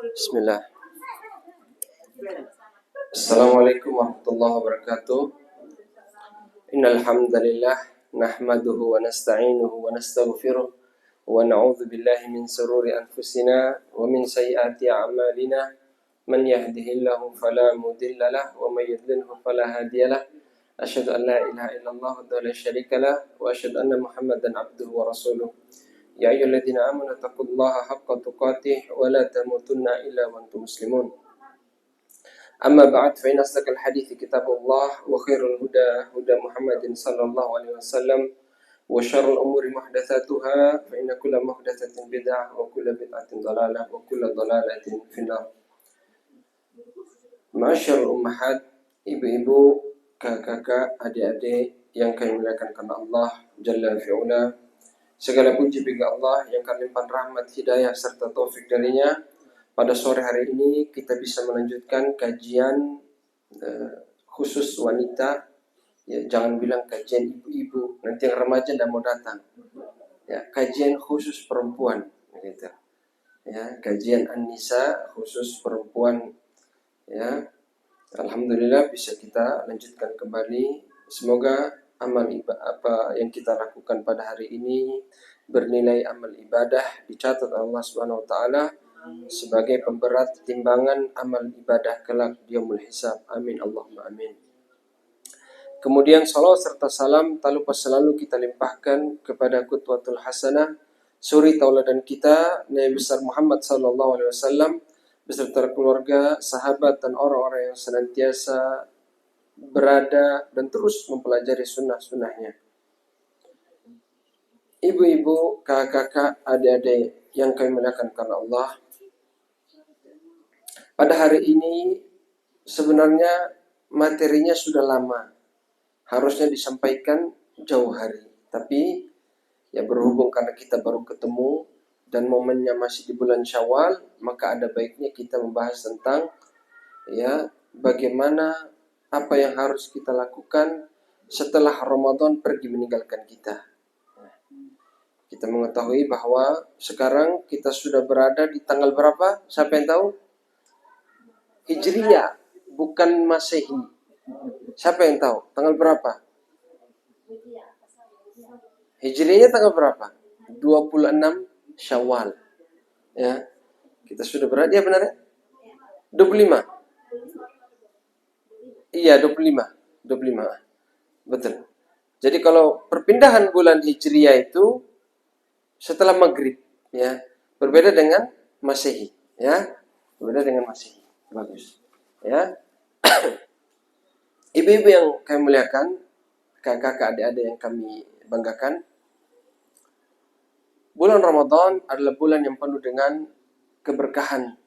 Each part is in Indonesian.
Bismillah. Assalamualaikum warahmatullahi wabarakatuh. Innal hamdalillah nahmaduhu wa nasta'inuhu wa nastaghfiruh wa na'udzu billahi min shururi anfusina wa min sayyiati a'malina. Man yahdihillahu fala mudilla lahu wa may yudlilhu fala hadiyalah. Asyhadu an la ilaha illallah wa la syarika lah wa asyhadu anna Muhammadan abduhu wa rasuluh. Ya ayyuhalladzina amanu taqullaha haqqa tuqatih wa la tamutunna illa wa antum muslimun. Amma ba'd, fa inna asdaqal hadithi kitabullah wa khairul huda huda Muhammadin sallallahu alaihi wasallam wa syarrul umuri muhdatsatuha fa inna kulla muhdatsatin bid'ah wa kulla bid'atin dhalalah wa kulla dhalalatin finnar. Ma'asyarul ummahat, ibu-ibu, kakak, adik-adik yang kami muliakan karena Allah Jalla fi'ula. Segala puji bagi Allah yang kami limpahkan rahmat, hidayah serta taufik darinya. Pada sore hari ini kita bisa melanjutkan kajian khusus wanita. Ya, jangan bilang kajian ibu-ibu, nanti yang remaja tidak mau datang. Ya, kajian khusus perempuan, gitu. Ya, kajian An-Nisa khusus perempuan. Ya, alhamdulillah bisa kita lanjutkan kembali. Semoga amal apa yang kita lakukan pada hari ini bernilai amal ibadah, dicatat Allah Subhanahu wa taala sebagai pemberat timbangan amal ibadah kelak di yaumul hisab. Amin Allahumma amin. Kemudian salawat serta salam tak lupa selalu kita limpahkan kepada qudwatul hasanah, suri tauladan kita, Nabi besar Muhammad sallallahu alaihi wasallam beserta keluarga, sahabat dan orang-orang yang senantiasa berada dan terus mempelajari sunnah-sunnahnya. Ibu-ibu, kakak-kakak, adik-adik yang kami muliakan karena Allah, pada hari ini sebenarnya materinya sudah lama, harusnya disampaikan jauh hari. Tapi ya berhubung karena kita baru ketemu dan momennya masih di bulan Syawal, maka ada baiknya kita membahas tentang ya bagaimana apa yang harus kita lakukan setelah Ramadan pergi meninggalkan kita. Kita mengetahui bahwa sekarang kita sudah berada di tanggal berapa? Siapa yang tahu? Hijriyah, bukan Masehi. Siapa yang tahu? Tanggal berapa? Hijriyahnya tanggal berapa? 26 Syawal. Ya. Kita sudah berada, ya benar ya? 25. Iya, 25. Betul. Jadi kalau perpindahan bulan Hijriyah itu setelah Maghrib, ya. Berbeda dengan Masehi, ya. Berbeda dengan Masehi. Bagus. Ya. Ibu-ibu yang kami muliakan, kakak-kakak, adik-adik yang kami banggakan, bulan Ramadan adalah bulan yang penuh dengan keberkahan,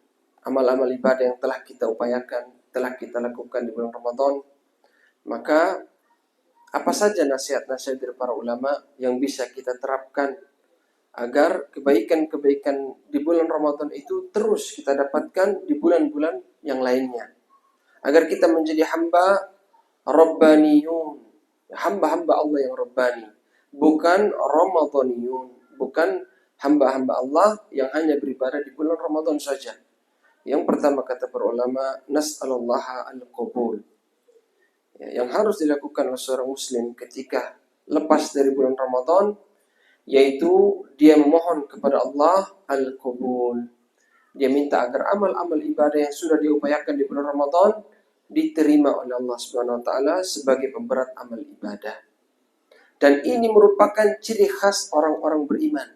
amal-amal ibadah yang telah kita upayakan, telah kita lakukan di bulan Ramadan. Maka apa saja nasihat-nasihat dari para ulama yang bisa kita terapkan agar kebaikan-kebaikan di bulan Ramadan itu terus kita dapatkan di bulan-bulan yang lainnya. Agar kita menjadi hamba Rabbaniyun, hamba-hamba Allah yang Rabbani, bukan Ramadaniyun, bukan hamba-hamba Allah yang hanya beribadah di bulan Ramadan saja. Yang pertama kata para ulama, nas'alullaha al-qabul. Ya, yang harus dilakukan oleh seorang muslim ketika lepas dari bulan Ramadan, yaitu dia memohon kepada Allah al-qabul. Dia minta agar amal-amal ibadah yang sudah diupayakan di bulan Ramadan diterima oleh Allah Subhanahu wa taala sebagai pemberat amal ibadah. Dan ini merupakan ciri khas orang-orang beriman.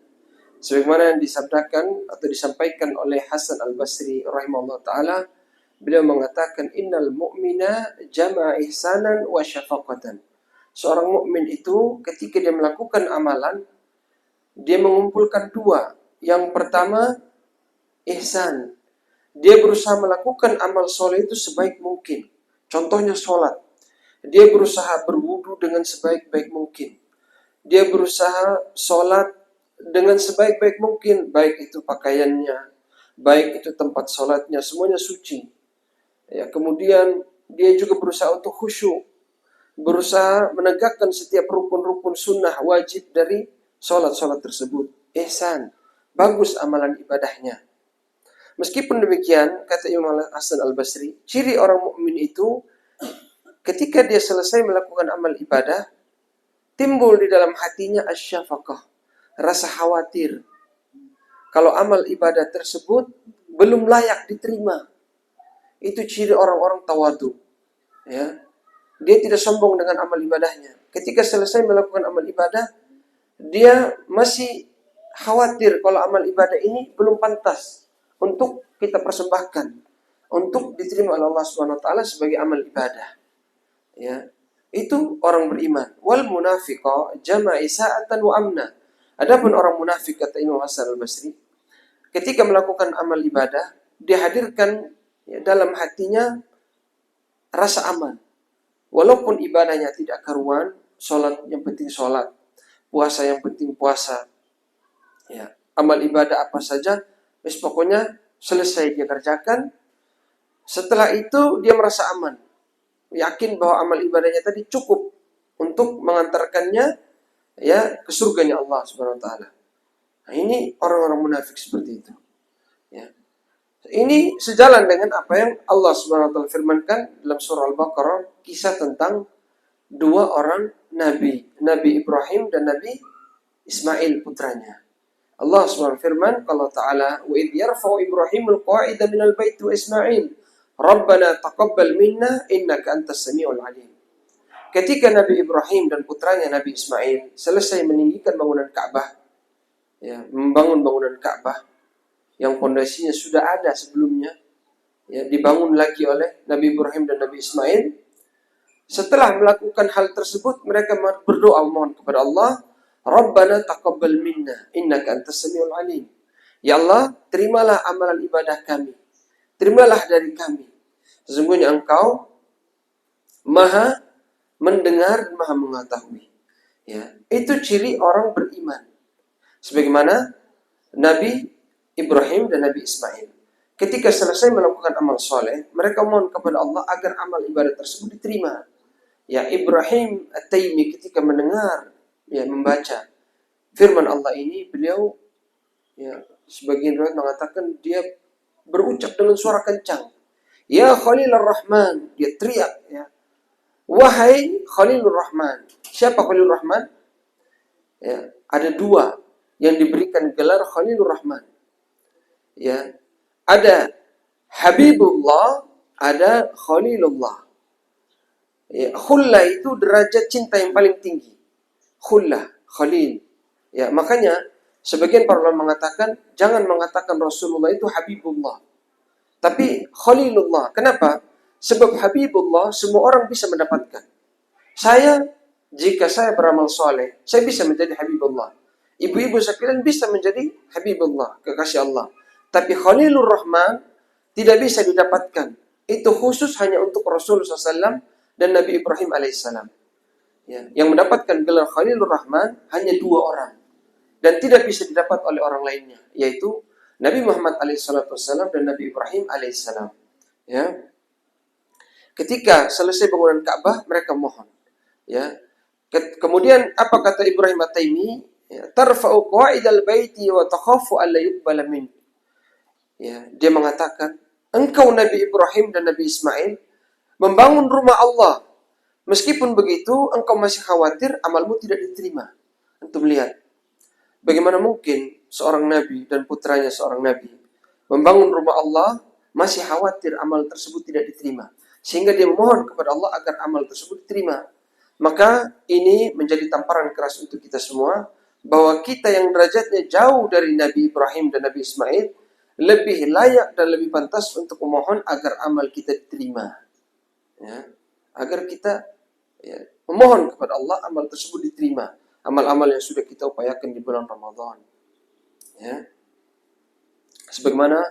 Sebagaimana yang disabdakan atau disampaikan oleh Hasan Al-Basri rahimahullah taala, beliau mengatakan innal mu'mina jama'a ihsanan wa syafaqatan. Seorang mukmin itu ketika dia melakukan amalan, dia mengumpulkan dua. Yang pertama, ihsan. Dia berusaha melakukan amal soleh itu sebaik mungkin. Contohnya sholat. Dia berusaha berwudu dengan sebaik-baik mungkin. Dia berusaha sholat dengan sebaik-baik mungkin. Baik itu pakaiannya, baik itu tempat sholatnya, semuanya suci. Ya, kemudian dia juga berusaha untuk khusyuk. Berusaha menegakkan setiap rukun-rukun sunnah wajib dari sholat-sholat tersebut. Ihsan. Bagus amalan ibadahnya. Meskipun demikian, kata Imam Hasan Al-Basri, ciri orang mukmin itu ketika dia selesai melakukan amal ibadah, timbul di dalam hatinya asyafaqah, rasa khawatir. Kalau amal ibadah tersebut belum layak diterima. Itu ciri orang-orang tawadu. Ya. Dia tidak sombong dengan amal ibadahnya. Ketika selesai melakukan amal ibadah, dia masih khawatir kalau amal ibadah ini belum pantas untuk kita persembahkan, untuk diterima oleh Allah Subhanahu wa taala sebagai amal ibadah. Ya. Itu orang beriman. Wal munafiqa jama'a sa'atan wa amna. Adapun orang munafik, kata Imam Hasan Al-Basri, ketika melakukan amal ibadah, dihadirkan dalam hatinya rasa aman. Walaupun ibadahnya tidak karuan, sholat yang penting sholat, puasa yang penting puasa, ya, amal ibadah apa saja, pokoknya selesai dia kerjakan. Setelah itu dia merasa aman, yakin bahwa amal ibadahnya tadi cukup untuk mengantarkannya ya ke surganya Allah Subhanahu wa taala. Nah, ini orang-orang munafik seperti itu. Ya. Ini sejalan dengan apa yang Allah Subhanahu wa taala firmankan dalam surah Al-Baqarah, kisah tentang dua orang nabi, Nabi Ibrahim dan Nabi Ismail putranya. Allah Subhanahu firman, Allah Ta'ala, "Wa idh yarfa'u Ibrahimul qa'ida minal baiti wa Ismail, Rabbana taqabbal minna innaka antas samiul alim." Ketika Nabi Ibrahim dan putranya Nabi Ismail selesai meninggikan bangunan Ka'bah, ya, membangun bangunan Ka'bah yang pondasinya sudah ada sebelumnya, ya, dibangun lagi oleh Nabi Ibrahim dan Nabi Ismail. Setelah melakukan hal tersebut, mereka berdoa mohon kepada Allah, Rabbana taqabbal minna innaka antas samiul alim. Ya Allah, terimalah amalan ibadah kami. Terimalah dari kami. Sesungguhnya Engkau Maha mendengar dan Maha mengetahui. Ya, itu ciri orang beriman. Sebagaimana Nabi Ibrahim dan Nabi Ismail. Ketika selesai melakukan amal soleh, mereka mohon kepada Allah agar amal ibadah tersebut diterima. Ya, Ibrahim At-Taimi ketika mendengar, ya, membaca firman Allah ini, beliau, ya, sebagian riwayat mengatakan dia berucap dengan suara kencang. Ya Khalilur Rahman, dia teriak, ya. Wahai Khalilur Rahman. Siapa Khalilur Rahman? Ya, ada dua yang diberikan gelar Khalilur Rahman. Ya, ada Habibullah, ada Khalilullah. Ya, khullah itu derajat cinta yang paling tinggi. Khullah, Khalil. Ya, makanya sebagian para ulama mengatakan jangan mengatakan Rasulullah itu Habibullah, tapi Khalilullah. Kenapa? Sebab Habibullah semua orang bisa mendapatkan. Jika saya beramal soleh, saya bisa menjadi Habibullah. Ibu-ibu sekalian bisa menjadi Habibullah, kekasih Allah. Tapi Khalilur Rahman tidak bisa didapatkan. Itu khusus hanya untuk Rasulullah SAW dan Nabi Ibrahim alaihissalam. Ya, yang mendapatkan gelar Khalilur Rahman hanya dua orang. Dan tidak bisa didapat oleh orang lainnya. Yaitu Nabi Muhammad alaihissalam dan Nabi Ibrahim alaihissalam. Ya. Ketika selesai bangunan Ka'bah, mereka mohon. Ya. Kemudian apa kata Ibrahim At-Taimi? Ya, tarfa'u qa'idal baiti wa takhafu alla yuqbala min. Ya, dia mengatakan, engkau Nabi Ibrahim dan Nabi Ismail membangun rumah Allah. Meskipun begitu, engkau masih khawatir amalmu tidak diterima. Antum lihat, bagaimana mungkin seorang nabi dan putranya seorang nabi membangun rumah Allah masih khawatir amal tersebut tidak diterima. Sehingga dia memohon kepada Allah agar amal tersebut diterima. Maka ini menjadi tamparan keras untuk kita semua, bahwa kita yang derajatnya jauh dari Nabi Ibrahim dan Nabi Ismail lebih layak dan lebih pantas untuk memohon agar amal kita diterima. Ya, agar kita, ya, memohon kepada Allah amal tersebut diterima. Amal-amal yang sudah kita upayakan di bulan Ramadan. Ya. Sebagaimana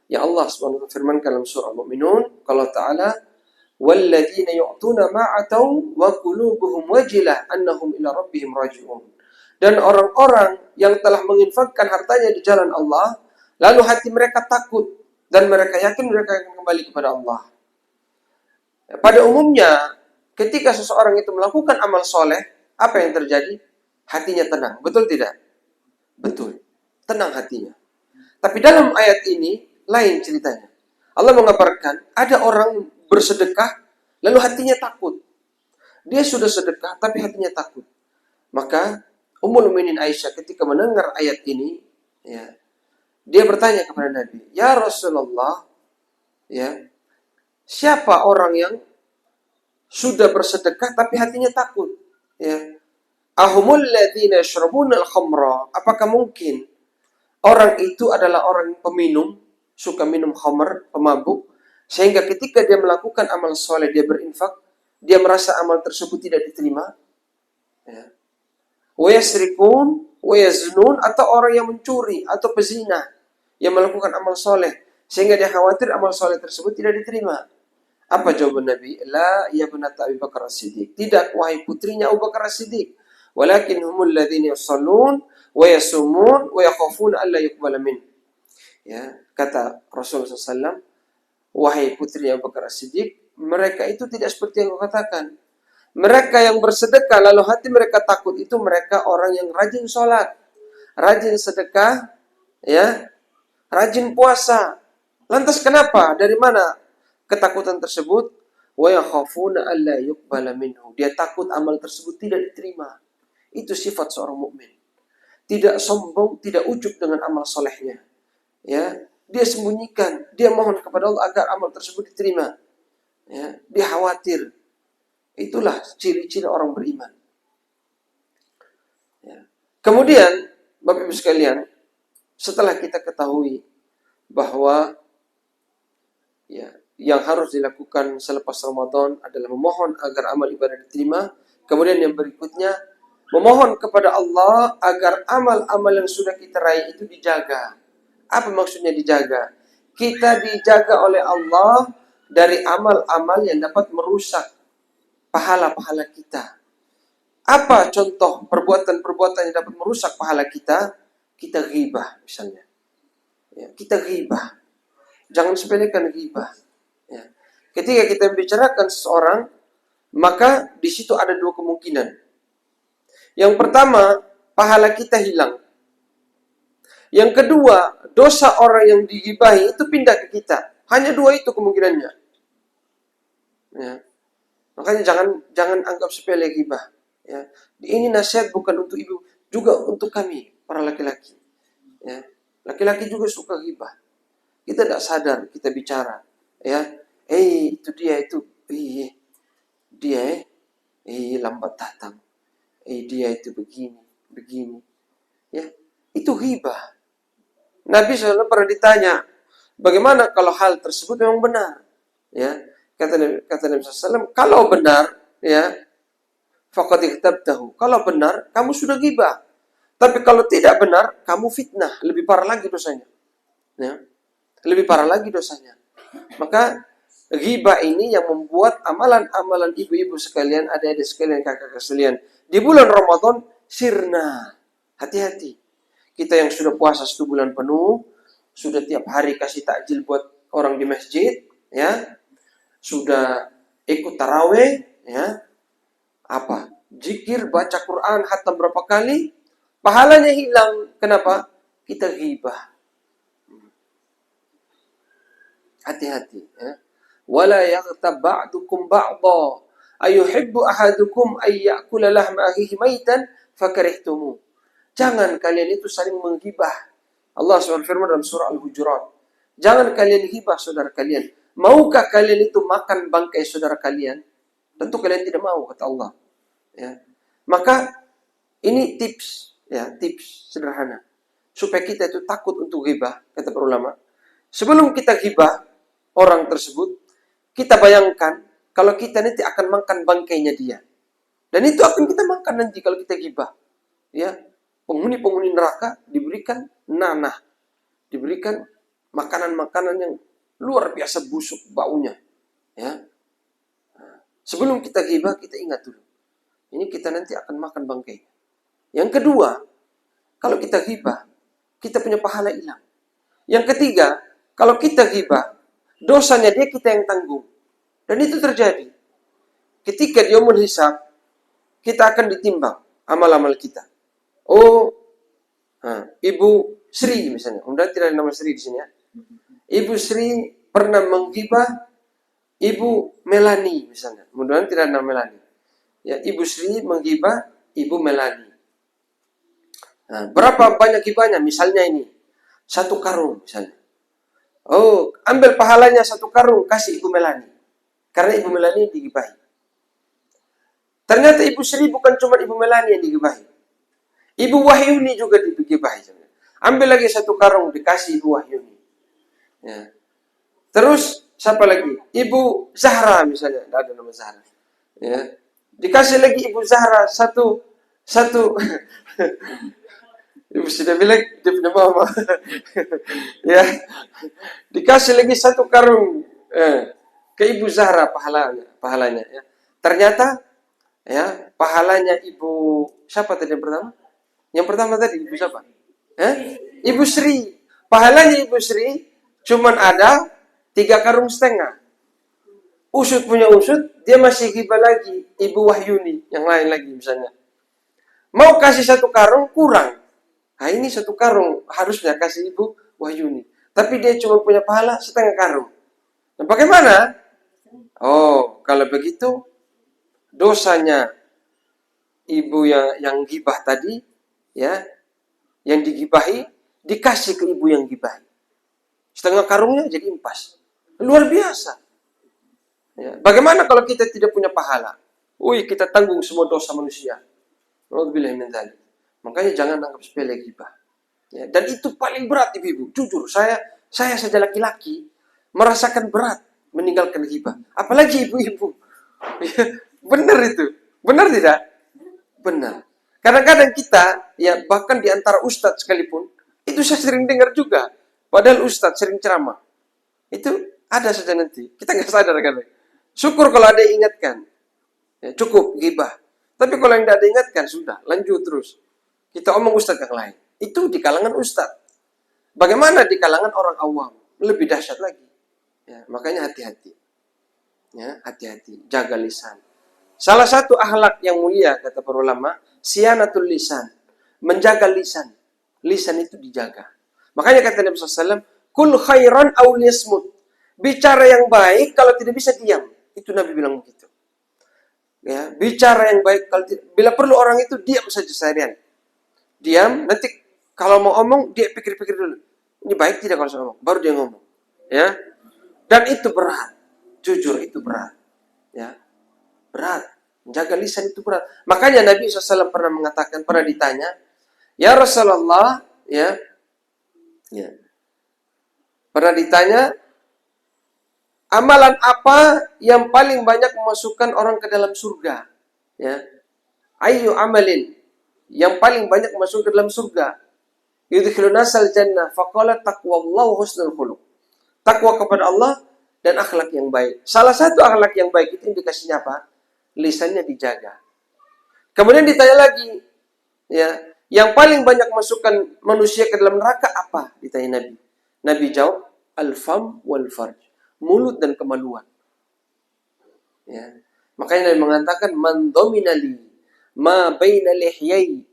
ya Allah Subhanahu wa taala firmankan dalam surah Al-Mu'minun, kalau Ta'ala, "Walladzina yu'tuna ma atau wa qulubuhum wajilah annahum ila rabbihim raji'un." Dan orang-orang yang telah menginfakkan hartanya di jalan Allah, lalu hati mereka takut dan mereka yakin mereka akan kembali kepada Allah. Pada umumnya, ketika seseorang itu melakukan amal soleh, apa yang terjadi? Hatinya tenang. Betul tidak? Betul. Tenang hatinya. Tapi dalam ayat ini, lain ceritanya. Allah mengabarkan ada orang bersedekah lalu hatinya takut. Dia sudah sedekah tapi hatinya takut. Maka Ummul Mukminin Aisyah ketika mendengar ayat ini, ya, dia bertanya kepada Nabi, "Ya Rasulullah, ya, siapa orang yang sudah bersedekah tapi hatinya takut?" Ya. Ahumul ladzina yashrabuna al-khamra. Apakah mungkin orang itu adalah orang peminum, suka minum khamr, pemabuk, sehingga ketika dia melakukan amal soleh, dia berinfak, dia merasa amal tersebut tidak diterima? Ya. Wa yasrikun, wa yaznun, atau orang yang mencuri atau pezina yang melakukan amal soleh, sehingga dia khawatir amal soleh tersebut tidak diterima. Apa jawaban Nabi? La ya binata Abu Bakar As-Siddiq. Tidak, wahai putrinya Abu Bakar As-Siddiq. Walakin humul ladzina yusallun wa yasumun wa yakhafuna alla yuqbala min. Ya, kata Rasulullah SAW, wahai putrinya Abu Bakar As-Siddiq, mereka itu tidak seperti yang kau katakan. Mereka yang bersedekah lalu hati mereka takut itu mereka orang yang rajin sholat, rajin sedekah, ya, rajin puasa. Lantas kenapa? Dari mana ketakutan tersebut? Wa yakhafuna alla yuqbala minhu. Dia takut amal tersebut tidak diterima. Itu sifat seorang mukmin. Tidak sombong, tidak ujub dengan amal solehnya. Ya, dia sembunyikan, dia mohon kepada Allah agar amal tersebut diterima. Ya, dia khawatir. Itulah ciri-ciri orang beriman. Ya. Kemudian, Bapak Ibu sekalian, setelah kita ketahui bahwa ya, yang harus dilakukan selepas Ramadan adalah memohon agar amal ibadah diterima. Kemudian yang berikutnya, memohon kepada Allah agar amal-amal yang sudah kita raih itu dijaga. Apa maksudnya dijaga? Kita dijaga oleh Allah dari amal-amal yang dapat merusak pahala-pahala kita. Apa contoh perbuatan-perbuatan yang dapat merusak pahala kita? Kita ghibah misalnya. Ya, kita ghibah. Jangan sepelekan ghibah. Ya. Ketika kita membicarakan seseorang, maka di situ ada dua kemungkinan. Yang pertama, pahala kita hilang. Yang kedua, dosa orang yang dighibahi itu pindah ke kita. Hanya dua itu kemungkinannya. Ya. Makanya jangan anggap sepele ghibah. Ya. Ini nasihat bukan untuk ibu, juga untuk kami, para laki-laki. Ya. Laki-laki juga suka ghibah. Kita tidak sadar, kita bicara. Ya, itu dia itu. Dia lambat datang. Dia itu begini. Ya, itu ghibah. Nabi SAW pernah ditanya, bagaimana kalau hal tersebut memang benar? Ya, kata Nabi SAW, kalau benar, ya, faqad ightabtahu. Kalau benar, kamu sudah ghibah. Tapi kalau tidak benar, kamu fitnah. Lebih parah lagi dosanya. Ya, lebih parah lagi dosanya. Maka ghibah ini yang membuat amalan-amalan ibu-ibu sekalian, adik-adik sekalian, kakak-kakak sekalian, di bulan Ramadan sirna. Hati-hati. Kita yang sudah puasa 1 bulan penuh, sudah tiap hari kasih takjil buat orang di masjid, ya, sudah ikut taraweh, ya, apa? Zikir, baca Quran, khatam berapa kali, pahalanya hilang. Kenapa? Kita ghibah. Hati-hati, ya. Wala yaghtab ba'dukum ba'dha ayuhibbu ahadukum ay ya'kula lahma akhihi maitan fakarihtumu. Jangan kalian itu saling menghibah. Allah SWT firman dalam surah Al-Hujurat. Jangan kalian hibah saudara kalian. Maukah kalian itu makan bangkai saudara kalian? Tentu kalian tidak mau, kata Allah. Ya. Maka ini tips, ya, tips sederhana supaya kita itu takut untuk hibah, kata para ulama. Sebelum kita hibah orang tersebut, kita bayangkan kalau kita nanti akan makan bangkainya dia. Dan itu akan kita makan nanti kalau kita hibah. Ya. Penghuni-penghuni neraka diberikan nanah, diberikan makanan-makanan yang luar biasa busuk baunya. Ya. Sebelum kita ghibah, kita ingat dulu. Ini kita nanti akan makan bangkai. Yang kedua, kalau kita ghibah, kita punya pahala hilang. Yang ketiga, kalau kita ghibah, dosanya dia kita yang tanggung. Dan itu terjadi. Ketika di yaumul hisab, kita akan ditimbang amal-amal kita. Oh, Ibu Sri misalnya. Kemudian tidak ada nama Sri di sini, ya. Ibu Sri pernah menggibah Ibu Melani misalnya. Mudah-mudahan tidak ada Melani. Ya, Ibu Sri menggibah Ibu Melani. Nah, berapa banyak gibahnya? Misalnya ini, 1 karung misalnya. Oh, ambil pahalanya 1 karung, kasih Ibu Melani. Karena Ibu Melani digibahi. Ternyata Ibu Sri bukan cuma Ibu Melani yang digibahi. Ibu Wahyuni juga digibahi. Ambil lagi 1 karung, dikasih Ibu Wahyuni. Ya. Terus, siapa lagi? Ibu Zahra misalnya. Tidak ada nama Zahra. Ya. Dikasih lagi Ibu Zahra satu Ibu sudah bilang dia punya mama. Ya. Dikasih lagi 1 karung ke Ibu Zahra pahalanya ya. Ternyata ya, pahalanya Ibu siapa tadi yang pertama? Yang pertama tadi Ibu siapa? Ibu Sri. Pahalanya Ibu Sri cuman ada 3,5 karung. Usut punya usut, dia masih gibah lagi Ibu Wahyuni, yang lain lagi misalnya. Mau kasih 1 karung, kurang. Nah ini 1 karung, harusnya kasih Ibu Wahyuni. Tapi dia cuma punya pahala 0,5 karung. Nah bagaimana? Oh, kalau begitu, dosanya ibu yang gibah tadi, ya, yang digibahi, dikasih ke ibu yang gibahi. 0,5 karungnya jadi impas. Luar biasa. Ya. Bagaimana kalau kita tidak punya pahala? Kita tanggung semua dosa manusia. Alhamdulillah min dzalik. Makanya jangan anggap sepele gibah. Ya. Dan itu paling berat ibu-ibu. Jujur, saya saja laki-laki merasakan berat meninggalkan gibah. Apalagi ibu-ibu. Benar itu. Benar tidak? Benar. Kadang-kadang kita, ya bahkan di antara ustadz sekalipun, itu saya sering dengar juga. Padahal ustadz sering ceramah. Itu ada saja nanti. Kita nggak sadar kan. Syukur kalau ada yang ingatkan. Ya, cukup gibah. Tapi kalau yang tidak diingatkan, sudah. Lanjut terus. Kita omong ustadz yang lain. Itu di kalangan ustadz. Bagaimana di kalangan orang awam? Lebih dahsyat lagi. Ya, makanya hati-hati. Ya, hati-hati. Jaga lisan. Salah satu akhlak yang mulia, kata para ulama, siyanatul lisan. Menjaga lisan. Lisan itu dijaga. Makanya kata Nabi SAW, kul khairan aw liyasmut. Bicara yang baik kalau tidak bisa diam. Itu Nabi bilang begitu. Ya, bicara yang baik kalau bila perlu orang itu diam saja seharian. Diam, nanti kalau mau ngomong dia pikir-pikir dulu. Ini baik tidak kalau saya ngomong, baru dia ngomong. Ya. Dan itu berat. Jujur itu berat. Ya. Berat. Menjaga lisan itu berat. Makanya Nabi SAW pernah mengatakan, pernah ditanya, ya Rasulullah, ya. Pernah ditanya, amalan apa yang paling banyak memasukkan orang ke dalam surga? Ya. Ayyu amalin yang paling banyak masuk ke dalam surga. Yudkhilun nasal jannah faqala taqwallahu husnul khuluq. Takwa kepada Allah dan akhlak yang baik. Salah satu akhlak yang baik itu indikasinya apa? Lisannya dijaga. Kemudian ditanya lagi, ya, yang paling banyak masukkan manusia ke dalam neraka apa? Ditanya Nabi. Nabi jawab, al-fam wal farj. Mulut dan kemaluan. Ya. Makanya Nabi mengatakan, man dominali ma baina lihyai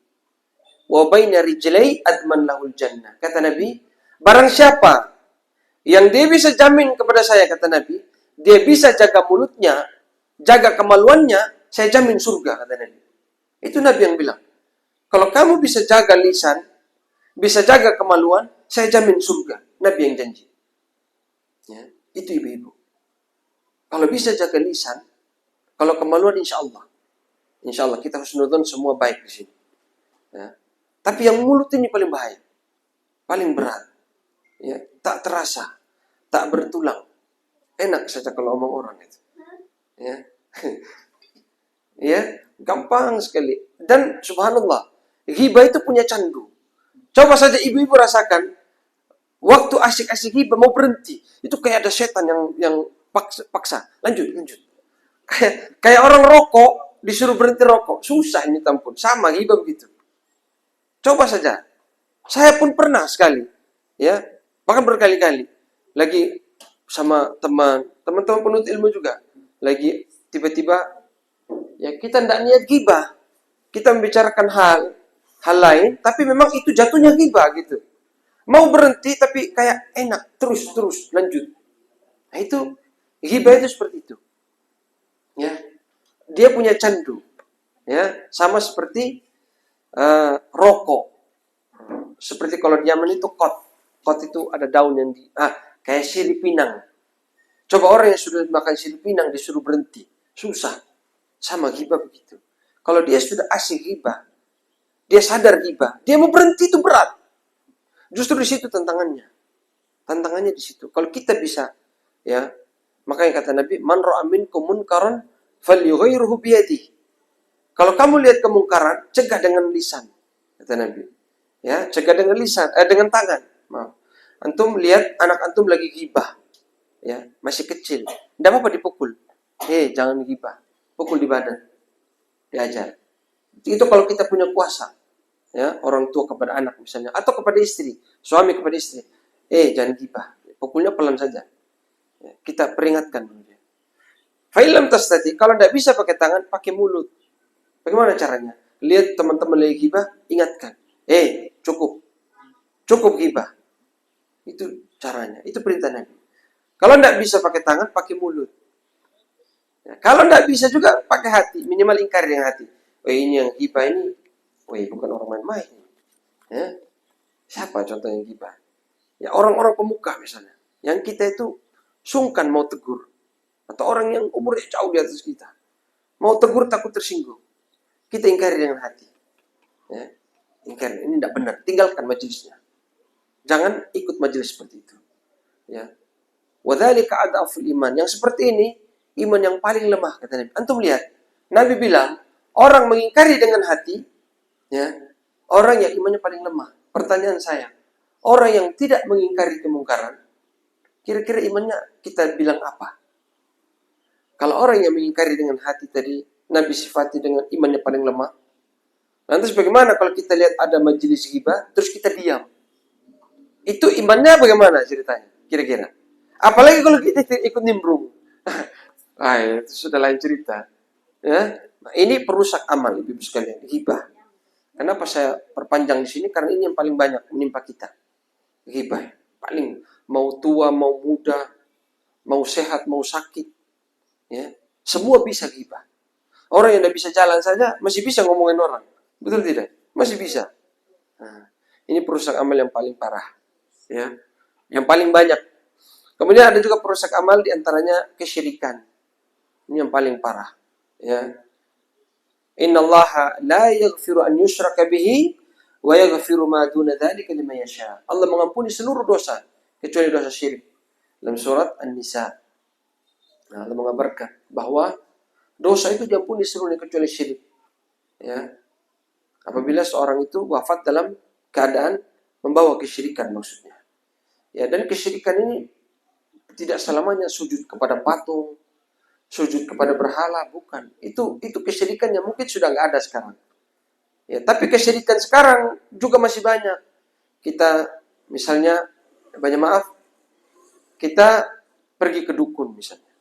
wa baina rijlai adman lahul jannah. Kata Nabi, barang siapa yang dia bisa jamin kepada saya, kata Nabi, dia bisa jaga mulutnya, jaga kemaluannya, saya jamin surga, kata Nabi. Itu Nabi yang bilang. Kalau kamu bisa jaga lisan, bisa jaga kemaluan, saya jamin surga. Nabi yang janji. Ya, itu ibu-ibu. Kalau bisa jaga lisan, kalau kemaluan insya Allah kita harus nonton semua baik di sini. Ya. Tapi yang mulut ini paling bahaya, paling berat. Ya, tak terasa, tak bertulang. Enak saja kalau omong orang itu. Ya. Ya, gampang sekali. Dan subhanallah, ghibah itu punya candu. Coba saja ibu-ibu rasakan, waktu asik-asik ghibah mau berhenti, itu kayak ada setan yang paksa. Lanjut. Kayak orang rokok disuruh berhenti rokok, susah ini tampun. Sama ghibah begitu. Coba saja. Saya pun pernah sekali, ya, bahkan berkali-kali. Lagi sama teman-teman penuntut ilmu juga. Lagi tiba-tiba, ya kita tidak niat ghibah. Kita membicarakan hal lain, tapi memang itu jatuhnya ghibah gitu. Mau berhenti tapi kayak enak, terus lanjut. Nah itu ghibah itu seperti itu. Ya. Dia punya candu. Ya, sama seperti rokok. Seperti kalau di Yaman itu kot. Kot itu ada daun yang kayak sirih pinang. Coba orang yang sudah makan sirih pinang disuruh berhenti. Susah. Sama ghibah begitu. Kalau dia sudah asik ghibah, dia sadar ghibah, dia mau berhenti itu berat. Justru di situ tantangannya. Tantangannya di situ. Kalau kita bisa, ya, makanya kata Nabi, man ra'a minkum munkaran falyughayyirhu biyadihi. Kalau kamu lihat kemungkaran, cegah dengan lisan, kata Nabi. Ya, cegah dengan lisan, dengan tangan. Maaf. Antum lihat anak antum lagi ghibah, ya, masih kecil, tidak apa-apa dipukul. Jangan ghibah, pukul di badan, diajar. Itu kalau kita punya kuasa, ya, orang tua kepada anak misalnya, atau kepada istri, suami kepada istri, jangan ghibah, pukulnya pelan saja. Ya, kita peringatkan. Fa'ilam tastati, kalau tidak bisa pakai tangan, pakai mulut. Bagaimana caranya? Lihat teman-teman lagi ghibah, ingatkan. Cukup ghibah. Itu caranya, itu perintah Nabi. Kalau tidak bisa pakai tangan, pakai mulut. Ya, kalau tidak bisa juga pakai hati, minimal ingkari dengan hati. Ini yang ghibah ini, bukan orang main-main. Ya. Siapa contoh yang ghibah? Ya orang-orang pemuka misalnya, yang kita itu sungkan mau tegur, atau orang yang umurnya jauh di atas kita, mau tegur takut tersinggung. Kita ingkari dengan hati. Ya. Ingkari, ini tidak benar, tinggalkan majelisnya. Jangan ikut majelis seperti itu. Ya. Wadzalika adaful iman. Yang seperti ini iman yang paling lemah, kata Nabi. Antum lihat, Nabi bilang orang mengingkari dengan hati, ya, orang yang imannya paling lemah. Pertanyaan saya, orang yang tidak mengingkari kemungkaran, kira-kira imannya kita bilang apa? Kalau orang yang mengingkari dengan hati tadi, Nabi sifati dengan imannya paling lemah. Lantas bagaimana kalau kita lihat ada majelis ghibah, terus kita diam? Itu imannya bagaimana ceritanya? Kira-kira. Apalagi kalau kita ikut nimbrung. Itu sudah lain cerita. Ya? Nah, ini perusak amal, ibu sekalian, ghibah. Kenapa saya perpanjang di sini? Karena ini yang paling banyak menimpa kita. Ghibah. Paling mau tua, mau muda, mau sehat, mau sakit. Ya. Semua bisa ghibah. Orang yang tidak bisa jalan saja masih bisa ngomongin orang. Betul tidak? Masih bisa. Nah, ini perusak amal yang paling parah. Ya, yang paling banyak. Kemudian ada juga perusak amal diantaranya kesyirikan. Ini yang paling parah. Ya, Innallaha la yaghfiru an yushraka bihi wa yaghfiru ma duna dzalika liman yasha. Allah mengampuni seluruh dosa kecuali dosa syirik. Dalam surat An-Nisa. Nah, Allah mengabarkan bahwa dosa itu diampuni seluruhnya kecuali syirik. Ya. Apabila seorang itu wafat dalam keadaan membawa kesyirikan maksudnya. Ya, dan kesyirikan ini tidak selamanya sujud kepada patung, sujud kepada berhala, bukan. Itu kesyirikan yang mungkin sudah nggak ada sekarang. Ya, tapi kesyirikan sekarang juga masih banyak. Kita misalnya, banyak maaf, kita pergi ke dukun misalnya.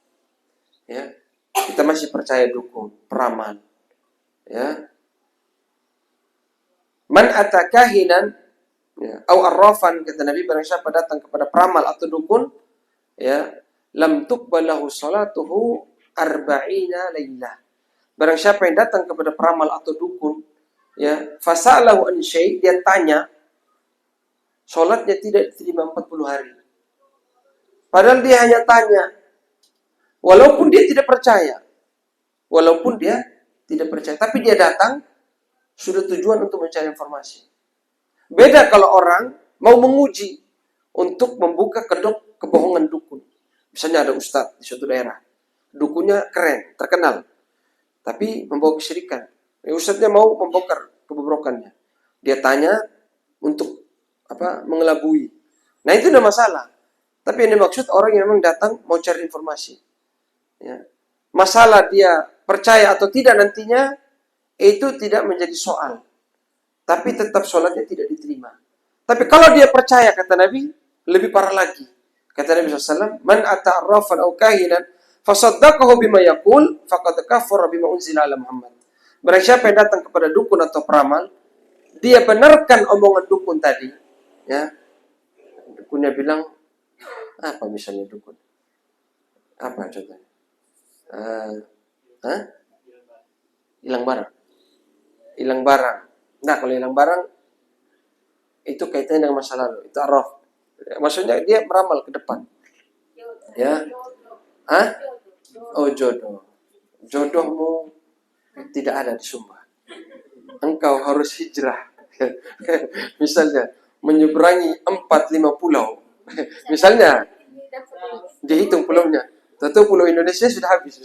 Ya, kita masih percaya dukun, peramal. Ya. Man atakahinan, ya, au arrafan, kata Nabi, barang siapa datang kepada peramal atau dukun, ya, lam tuqbalahu salatuhu arba'ina lailah. Barang siapa yang datang kepada peramal atau dukun, ya, fasalahu an syai', dia tanya, salatnya tidak diterima 40 hari. Padahal dia hanya tanya, walaupun dia tidak percaya. Tapi dia datang sudah tujuan untuk mencari informasi. Beda kalau orang mau menguji untuk membuka kedok kebohongan dukun. Misalnya ada ustadz di suatu daerah, dukunnya keren, terkenal, tapi membawa kesyirikan. Ustadznya mau membongkar kebobrokannya. Dia tanya untuk mengelabui. Nah, itu tidak masalah. Tapi yang dimaksud orang yang memang datang mau cari informasi. Ya. Masalah dia percaya atau tidak nantinya itu tidak menjadi soal. Tapi tetap sholatnya tidak diterima. Tapi kalau dia percaya, kata Nabi, lebih parah lagi. Kata Nabi SAW, Man ata'arrafan au kahinan, fasaddaqahu bima yaqul, faqad kafara bima unzila ala Muhammad. Barang siapa yang datang kepada dukun atau peramal, dia benarkan omongan dukun tadi, ya, dukunnya bilang, apa misalnya dukun? Apa contohnya? Hilang barang. Hilang barang. Nah, kalau hilang barang, itu kaitannya dengan masa lalu. Itu arraf. Maksudnya dia meramal ke depan. Ya. Oh, jodoh. Jodohmu tidak ada di Sumba. Engkau harus hijrah. Misalnya, menyeberangi 4-5 pulau. Misalnya, dihitung pulaunya. Tentu pulau Indonesia sudah habis.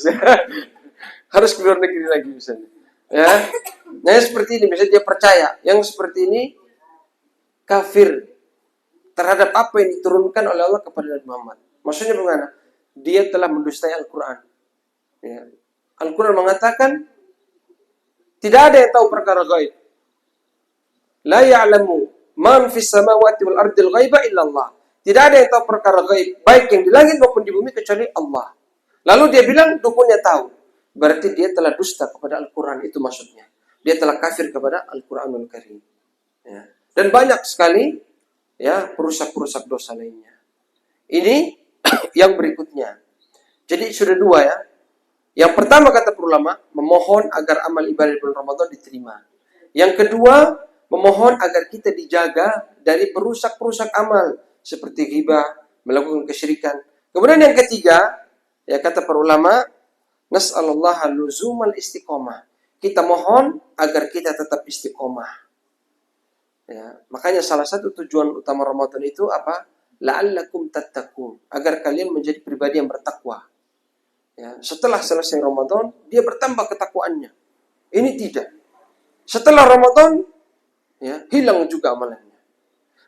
Harus keluar negeri lagi misalnya. Ya. Nah, seperti ini. Misalnya dia percaya. Yang seperti ini, kafir terhadap apa yang diturunkan oleh Allah kepada Nabi Muhammad. Maksudnya bagaimana? Dia telah mendustai Al-Quran. Ya. Al-Quran mengatakan, tidak ada yang tahu perkara gaib. La ya'lamu man fis samawati wal ardil ghaiba illa Allah. Tidak ada yang tahu perkara gaib, baik yang di langit maupun di bumi kecuali Allah. Lalu dia bilang dukunnya tahu. Berarti dia telah dusta kepada Al-Quran, itu maksudnya. Dia telah kafir kepada Al-Quranul Karim. Ya. Dan banyak sekali ya perusak-perusak dosa lainnya. Ini yang berikutnya. Jadi sudah dua ya. Yang pertama kata para ulama, memohon agar amal ibadah di bulan Ramadan diterima. Yang kedua, memohon agar kita dijaga dari perusak-perusak amal seperti ghibah, melakukan kesyirikan. Kemudian yang ketiga, ya kata para ulama, nas'alullaha luzumal istiqomah. Kita mohon agar kita tetap istiqomah. Ya, makanya salah satu tujuan utama Ramadan itu apa? La'allakum tattaqun, agar kalian menjadi pribadi yang bertakwa. Ya, setelah selesai Ramadan, dia bertambah ketakwaannya. Ini tidak. Setelah Ramadan, ya, hilang juga amalannya.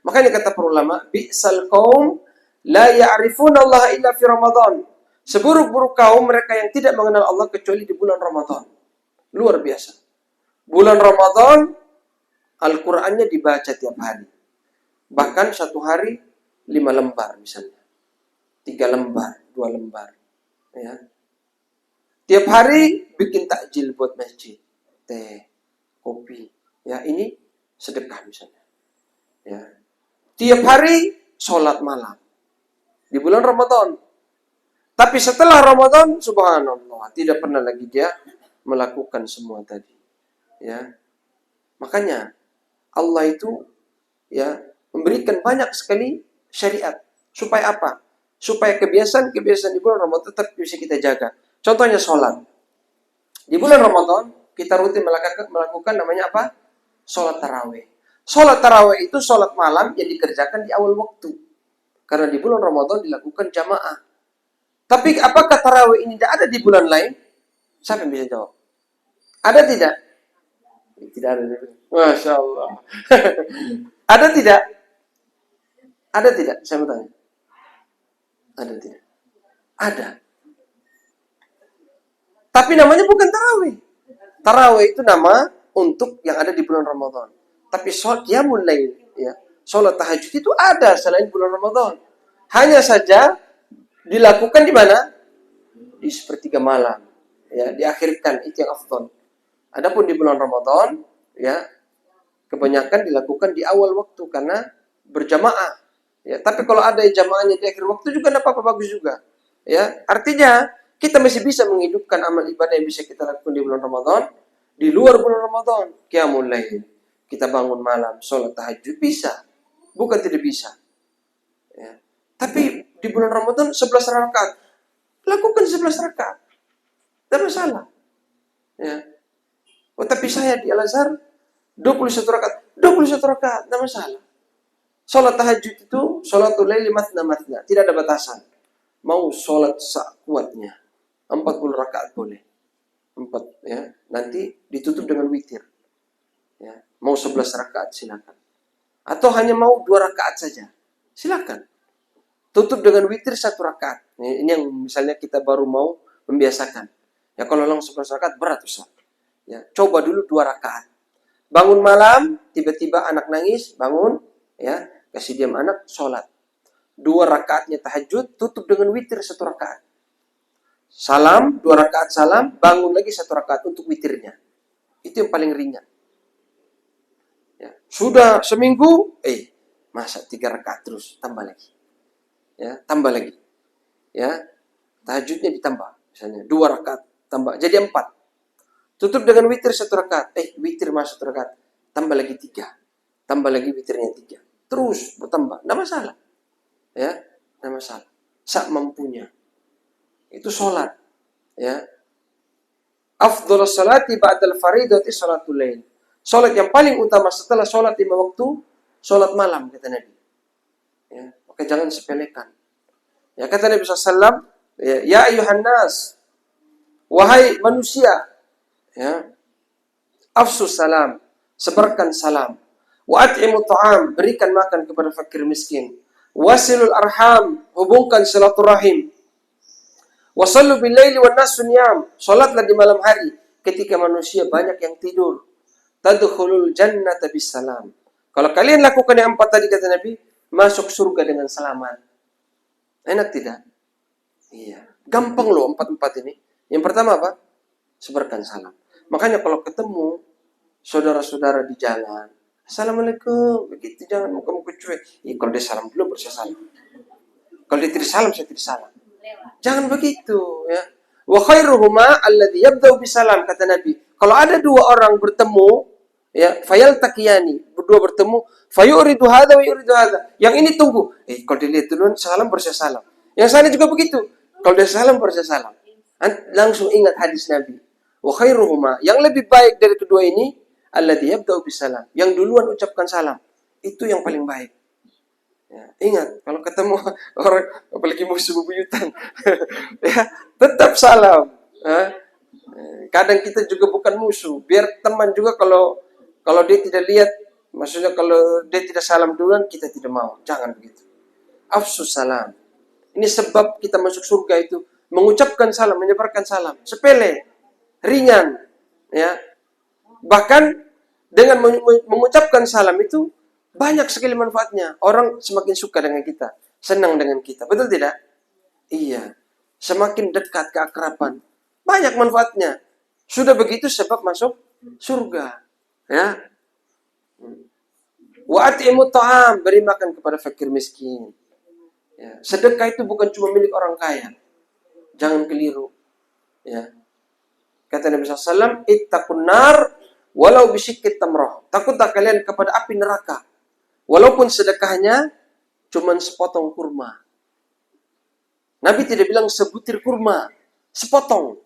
Makanya kata para ulama, bi'sal qaum la ya'rifuna Allah illa fi Ramadan. Seburuk-buruk kaum mereka yang tidak mengenal Allah kecuali di bulan Ramadan. Luar biasa. Bulan Ramadan, Al-Qur'annya dibaca tiap hari. Bahkan satu hari 5 lembar misalnya. 3 lembar, 2 lembar. Ya. Tiap hari bikin takjil buat masjid. Teh, kopi. Ya, ini sedekah misalnya. Ya. Tiap hari sholat malam. Di bulan Ramadan. Tapi setelah Ramadan, subhanallah, tidak pernah lagi dia melakukan semua tadi. Ya. Makanya Allah itu ya memberikan banyak sekali syariat. Supaya apa? Supaya kebiasaan-kebiasaan di bulan Ramadan tetap bisa kita jaga. Contohnya sholat. Di bulan Ramadan, kita rutin melakukan namanya apa? Sholat tarawih. Sholat tarawih itu sholat malam yang dikerjakan di awal waktu. Karena di bulan Ramadan dilakukan jamaah. Tapi apakah tarawih ini tidak ada di bulan lain? Siapa yang bisa jawab? Ada tidak? Tidak ada. Masya Allah. Ada tidak? Ada tidak? Saya mau tanya. Ada tidak? Ada. Tapi namanya bukan tarawih. Tarawih itu nama untuk yang ada di bulan Ramadan. Tapi sholat qiyamul lail, ya, sholat tahajud itu ada selain bulan Ramadan. Hanya saja dilakukan di mana? Di sepertiga malam. Ya, diakhirkan, itu yang afdal. Adapun di bulan Ramadan, ya, kebanyakan dilakukan di awal waktu karena berjamaah. Ya, tapi kalau ada jamaahnya di akhir waktu juga tidak apa-apa, bagus juga. Ya, artinya kita masih bisa menghidupkan amal ibadah yang bisa kita lakukan di bulan Ramadan, di luar bulan Ramadan. Qiyamul lail, kita bangun malam, sholat tahajud, bisa. Bukan tidak bisa. Ya. Tapi di bulan Ramadan 11 rakaat. Lakukan 11 rakaat. Tidak masalah. Ya. Oh, tapi saya di Al-Azhar 21 rakaat. 21 rakaat, tidak masalah. Sholat tahajud itu, sholatul laili mathna. Tidak ada batasan. Mau sholat sekuatnya. 40 rakaat boleh. 4 ya. Nanti ditutup dengan witir. Ya. Mau 11 rakaat silakan. Atau hanya mau 2 rakaat saja. Silakan. Tutup dengan witir 1 rakaat. Ini yang misalnya kita baru mau membiasakan. Ya kalau langsung 11 rakaat berat Ustaz. Ya, coba dulu 2 rakaat. Bangun malam, tiba-tiba anak nangis, bangun, ya, kasih diam anak, sholat. 2 rakaatnya tahajud, tutup dengan witir 1 rakaat. Salam, 2 rakaat salam, bangun lagi 1 rakaat untuk witirnya. Itu yang paling ringan. Ya. Sudah seminggu, Masa 3 rakaat terus, tambah lagi. Ya, tambah lagi. Ya, tahajudnya ditambah. Misalnya 2 rakaat, tambah. Jadi 4. Tutup dengan witir 1 rakaat. Witir masuk 1 rakaat. Tambah lagi 3. Tambah lagi witirnya 3. Terus bertambah. Nggak masalah. Ya, nggak masalah. Sak mampunya. Itu sholat. Ya. Afdhalus salati ba'dal faridati sholatul lail. Sholat yang paling utama setelah sholat 5 waktu, sholat malam, kata Nabi. Ya, maka jangan sepelekan. Ya, kata Nabi SAW, ya ayuhan nas, wahai manusia, ya, afsus salam, sebarkan salam. Wa at'imu ta'am, berikan makan kepada fakir miskin. Wasilul arham, hubungkan silaturahim. Wasallu bil laili wan nas niyam, salatlah di malam hari ketika manusia banyak yang tidur. Tadkhulul jannata bisalam. Kalau kalian lakukan yang 4 tadi, kata Nabi, masuk surga dengan selamat. Enak tidak? Iya. Gampang loh 4 ini. Yang pertama apa? Sebarkan salam. Makanya kalau ketemu saudara-saudara di jalan, assalamualaikum, begitu, jangan muka-muka cuek. Kalau dia salam dulu, baru saya salam. Kalau dia tidak salam, saya tidak salam. Jangan begitu, ya. Wa khairuhuma alladhi yabda'u bisalam, kata Nabi. Kalau ada 2 orang bertemu, ya, fayaltaqiyani, berdua bertemu, fayuridu hadza wa yuridu hadza. Yang ini tunggu. Kalau dia lihat duluan salam, baru saya salam. Yang sana juga begitu. Kalau dia salam, baru saya salam. Langsung ingat hadis Nabi. Wa khairuhuma, yang lebih baik dari kedua ini, alladhi yabda'u bisalam, yang duluan ucapkan salam. Itu yang paling baik. Ya, ingat, kalau ketemu orang, apalagi musuh bebuyutan, ya, tetap salam. Kadang kita juga bukan musuh, biar teman juga, kalau dia tidak lihat, maksudnya kalau dia tidak salam duluan, kita tidak mau. Jangan begitu. Afsus salam. Ini sebab kita masuk surga itu, mengucapkan salam, menyebarkan salam. Sepele, ringan, ya. Bahkan dengan mengucapkan salam itu banyak sekali manfaatnya. Orang semakin suka dengan kita, senang dengan kita. Betul tidak? Iya. Semakin dekat keakraban. Banyak manfaatnya. Sudah begitu sebab masuk surga. Ya. Wa at'imu ta'am, beri makan kepada fakir miskin. Ya. Sedekah itu bukan cuma milik orang kaya. Jangan keliru. Ya. Kata Nabi SAW, ittaqun nar walau bisyikit tamrah. Takutlah kalian kepada api neraka. Walaupun sedekahnya cuma sepotong kurma. Nabi tidak bilang sebutir kurma, sepotong.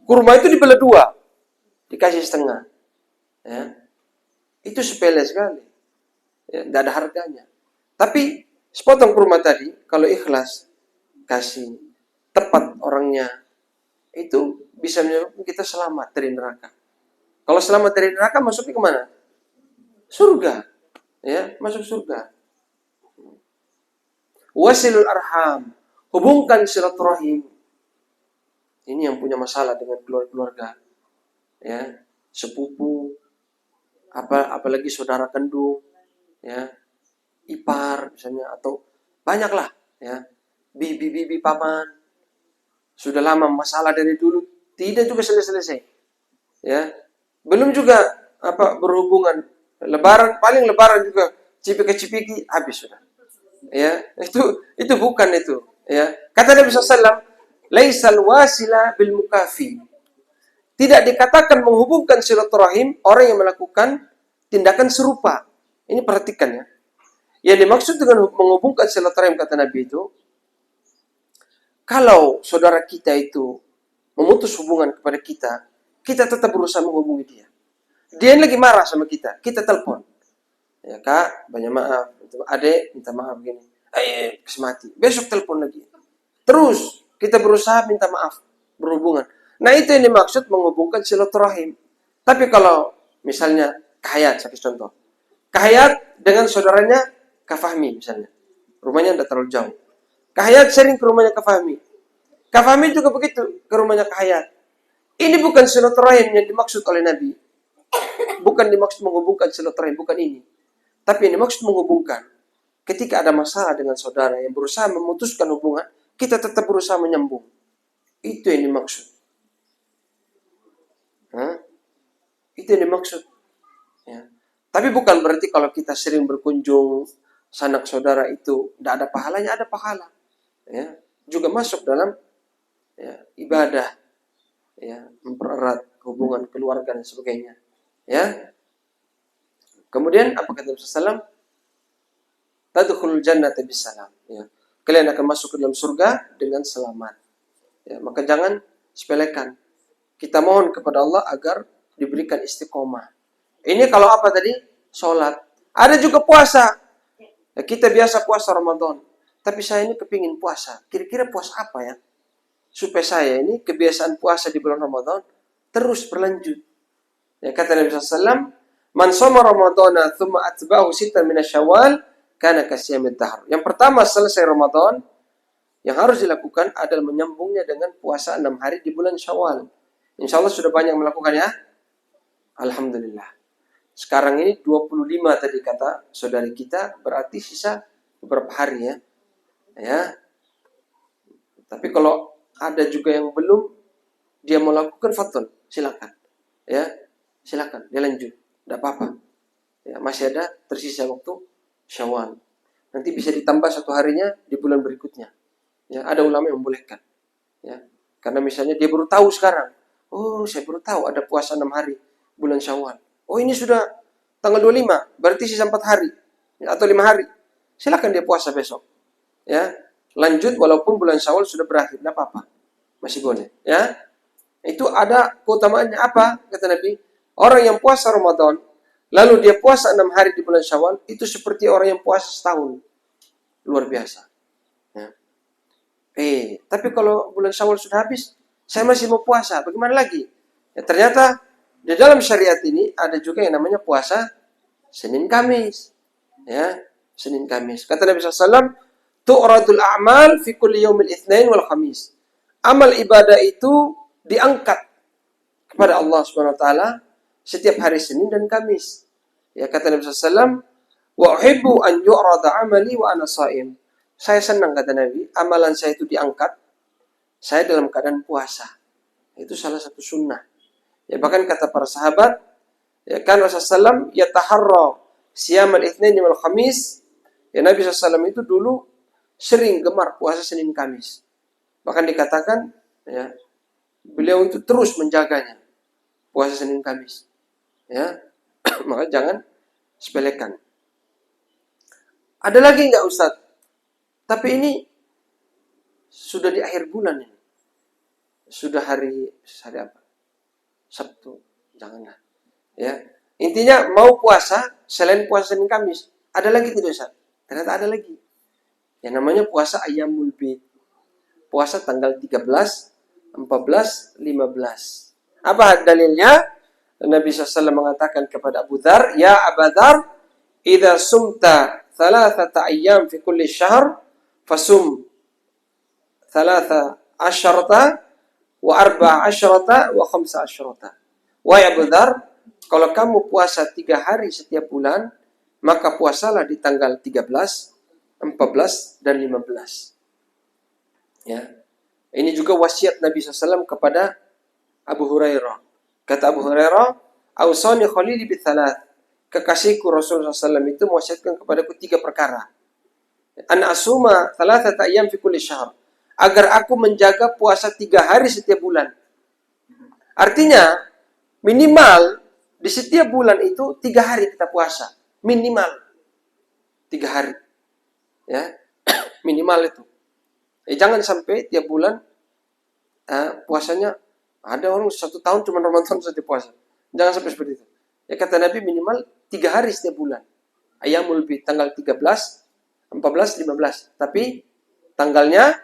Kurma itu dibelah 2, dikasih setengah. Ya. Itu sepele sekali. Ya, tidak ada harganya. Tapi sepotong kurma tadi, kalau ikhlas, kasih, tepat orangnya, itu bisa menyebabkan kita selamat dari neraka. Kalau selamat dari neraka, masuknya kemana? Surga. Ya, masuk surga. Wasilul arham, hubungkan silaturahim. Ini yang punya masalah dengan keluarga, ya, sepupu, apalagi saudara kandung, ya, ipar misalnya, atau banyaklah, ya, bibi paman. Sudah lama masalah dari dulu, tidak juga selesai, ya. Belum juga berhubungan. Lebaran juga cipika-cipiki habis sudah. Ya, itu bukan itu, ya. Kata Nabi SAW, laisal wasila bil mukafi. Tidak dikatakan menghubungkan silaturahim orang yang melakukan tindakan serupa. Ini perhatikan, ya. Yang dimaksud dengan menghubungkan silaturahim, kata Nabi itu, kalau saudara kita itu memutus hubungan kepada kita, kita tetap berusaha menghubungi dia. Dia lagi marah sama kita, kita telepon. Ya kak, banyak maaf. Adek, minta maaf begini. Kesemati. Besok telepon lagi. Terus kita berusaha minta maaf, berhubungan. Nah itu yang dimaksud menghubungkan silaturahim. Tapi kalau misalnya Kahayat, saya kasih contoh. Kahayat dengan saudaranya Kafahmi misalnya. Rumahnya tidak terlalu jauh. Kahayat sering ke rumahnya Kafahmi. Kafahmi juga begitu ke rumahnya Kahayat. Ini bukan silaturahim yang dimaksud oleh Nabi. Bukan dimaksud menghubungkan silaturahim, bukan ini. Tapi yang dimaksud menghubungkan, ketika ada masalah dengan saudara yang berusaha memutuskan hubungan, kita tetap berusaha menyambung. Itu yang dimaksud. Itu yang dimaksud. Ya. Tapi bukan berarti kalau kita sering berkunjung, sanak saudara itu tidak ada pahalanya, ada pahala. Ya, juga masuk dalam ya, ibadah, ya, mempererat hubungan keluarga dan sebagainya. Ya. Kemudian apa kata Nabi SAW? Tadkhulul jannata bisalam. Ya. Kalian akan masuk ke dalam surga dengan selamat. Ya, maka jangan sepelekan. Kita mohon kepada Allah agar diberikan istiqomah. Ini kalau apa tadi? Sholat. Ada juga puasa. Ya, kita biasa puasa Ramadan. Tapi saya ini kepingin puasa. Kira-kira puasa apa ya? Supaya saya ini kebiasaan puasa di bulan Ramadan terus berlanjut. Ya, kata Nabi SAW, Man shoma Ramadana thumma atba'ahu sittan min Syawal kana kasiyamid dahr. Yang pertama selesai Ramadan, yang harus dilakukan adalah menyambungnya dengan puasa 6 hari di bulan Syawal. Insya Allah sudah banyak melakukan ya. Alhamdulillah. Sekarang ini 25 tadi kata saudari kita, berarti sisa beberapa hari ya. Ya. Tapi kalau ada juga yang belum, dia mau lakukan faton, silakan. Ya, silakan, dia lanjut. Tidak apa-apa. Ya, masih ada tersisa waktu Syawal. Nanti bisa ditambah 1 harinya di bulan berikutnya. Ya, ada ulama yang membolehkan. Ya, karena misalnya dia baru tahu sekarang. Oh, saya baru tahu ada puasa 6 hari bulan Syawal. Oh, ini sudah tanggal 25, berarti sisa 4 hari ya, atau 5 hari. Silakan dia puasa besok. Ya, lanjut walaupun bulan Syawal sudah berakhir, tidak apa-apa. Masih boleh, ya. Itu ada keutamaannya apa? Kata Nabi, orang yang puasa Ramadan, lalu dia puasa 6 hari di bulan Syawal, itu seperti orang yang puasa setahun. Luar biasa. Ya. Tapi kalau bulan Syawal sudah habis, saya masih mau puasa, bagaimana lagi? Ya, ternyata di dalam syariat ini ada juga yang namanya puasa Senin Kamis. Ya, Senin Kamis. Kata Nabi SAW, tu'radul a'mal fi kulli yaumil itsnain wal khamis. Amal ibadah itu diangkat kepada Allah Subhanahu wa taala setiap hari Senin dan Kamis. Ya, kata Nabi SAW, wa uhibbu an yu'rada amali wa ana shaim. Saya senang, kata Nabi, amalan saya itu diangkat, saya dalam keadaan puasa. Itu salah satu sunnah. Ya, bahkan kata para sahabat, ya kan Rasulullah SAW yataharra siyamal itsnain wal khamis. Ya, Nabi SAW itu dulu sering gemar puasa Senin Kamis. Bahkan dikatakan, ya, beliau itu terus menjaganya puasa Senin Kamis. Ya, maka jangan sepelekan. Ada lagi enggak Ustaz? Tapi ini sudah di akhir bulan ini. Sudah hari apa? Sabtu. Janganlah. Ya. Intinya mau puasa selain puasa Senin Kamis. Ada lagi tidak Ustaz? Ternyata ada lagi. Yang namanya puasa Ayyamul Bid. Puasa tanggal 13, 14, 15. Apa dalilnya? Nabi SAW mengatakan kepada Abu Dzar, "Ya Abu Dzar, idza sumta 3 ayyam fi kulli syahr, fasum 13 wa 14 wa 15." Wahai Abu Dzar, kalau kamu puasa 3 hari setiap bulan, maka puasalah di tanggal 13, 14, dan 15. Ya. Ini juga wasiat Nabi SAW kepada Abu Hurairah. Kata Abu Hurairah, "Ausani khalili bithalath." Kekasihku Rasulullah SAW itu mewasiatkan kepadaku 3 perkara. An asuma 3 ayyam fi kulli syahr. Agar aku menjaga puasa 3 hari setiap bulan. Artinya, minimal di setiap bulan itu 3 hari kita puasa. Minimal 3 hari. Ya, minimal itu. Jangan sampai tiap bulan puasanya ada orang 1 tahun cuma Ramadan saja puasa. Jangan sampai seperti itu. Ya, kata Nabi minimal 3 hari setiap bulan. Ayyamul Bid tanggal 13, 14, 15. Tapi tanggalnya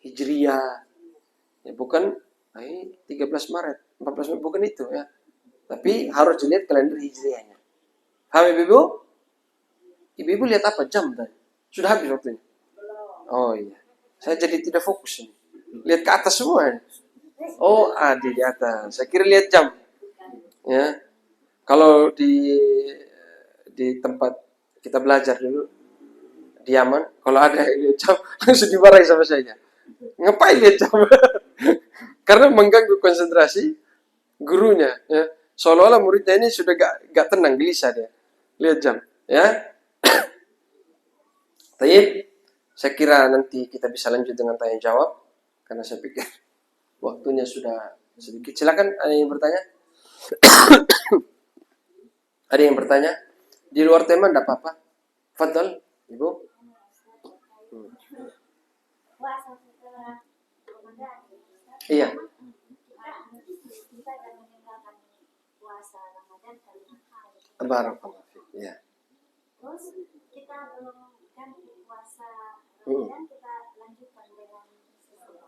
Hijriyah. Ya, bukan 13 Maret, 14 Maret, bukan itu ya. Tapi harus dilihat kalender Hijriyahnya. Paham Ibu? Ibu lihat apa? Jam tadi. Sudah habis waktunya. Oh iya. Saya jadi tidak fokus ini. Lihat ke atas semua. Oh, ada di atas. Saya kira lihat jam. Ya. Kalau di tempat kita belajar dulu di Yaman, kalau ada yang lihat jam langsung dimarahi sama saya. Ngapain lihat jam? Karena mengganggu konsentrasi gurunya. Ya. Seolah-olah muridnya ini sudah gak tenang, gelisah dia. Lihat jam. Ya. Baik, saya kira nanti kita bisa lanjut dengan tanya jawab karena saya pikir waktunya sudah sedikit. Silakan, ada yang bertanya? Ada yang bertanya? Di luar tema enggak apa-apa. Fadhal, Ibu. Iya. Barakallahu fiik. Iya. Terus kita belum ganti puasa Ramadan, kita lanjutkan dengan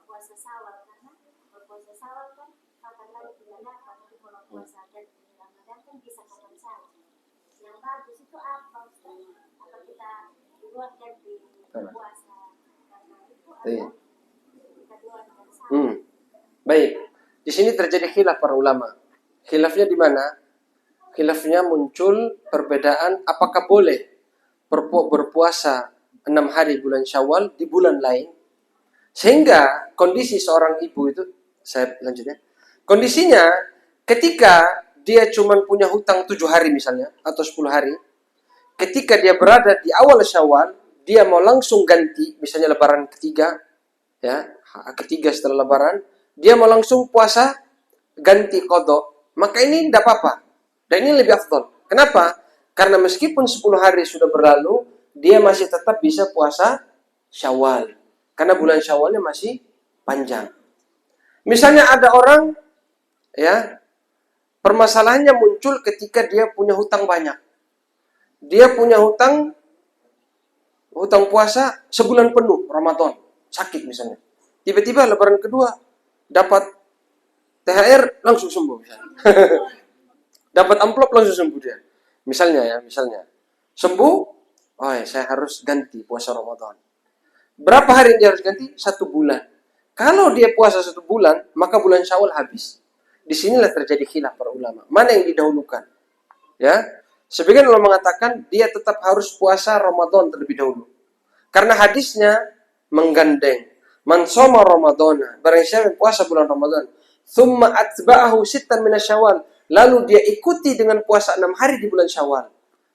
puasa Syawal, karena puasa Syawal kan kapan lagi tidak dapat, tapi kalau puasa ganti Ramadan kan bisa kapan saja. Yang bagus itu apa, Ustaz? Apa kita duluan ganti puasa karena itu atau kita duluan ganti Syawal? Baik. Di sini terjadi khilaf para ulama. Khilafnya di mana? Khilafnya muncul perbedaan apakah boleh berpuasa 6 hari bulan Syawal di bulan lain. Sehingga kondisi seorang ibu itu, saya lanjut ya. Kondisinya ketika dia cuma punya hutang 7 hari misalnya atau 10 hari, ketika dia berada di awal Syawal, dia mau langsung ganti, misalnya lebaran ketiga, ya, ketiga setelah lebaran, dia mau langsung puasa ganti qadha, maka ini tidak apa-apa. Dan ini lebih afdal. Kenapa? Karena meskipun 10 hari sudah berlalu, dia masih tetap bisa puasa Syawal. Karena bulan Syawalnya masih panjang. Misalnya ada orang, ya, permasalahannya muncul ketika dia punya hutang banyak. Dia punya hutang puasa sebulan penuh, Ramadan. Sakit misalnya. Tiba-tiba lebaran kedua, dapat THR langsung sembuh misalnya. Dapat amplop langsung sembuh dia. Misalnya. Sembuh, oh ya, saya harus ganti puasa Ramadan. Berapa hari dia harus ganti? 1 bulan. Kalau dia puasa 1 bulan, maka bulan Syawal habis. Disinilah terjadi khilaf para ulama. Mana yang didahulukan? Ya, sebagian ulama mengatakan dia tetap harus puasa Ramadan terlebih dahulu. Karena hadisnya menggandeng. Man shoma Ramadana, barang siapa yang puasa bulan Ramadan, thumma atba'ahu sittan minasyawal, lalu dia ikuti dengan puasa 6 hari di bulan Syawal.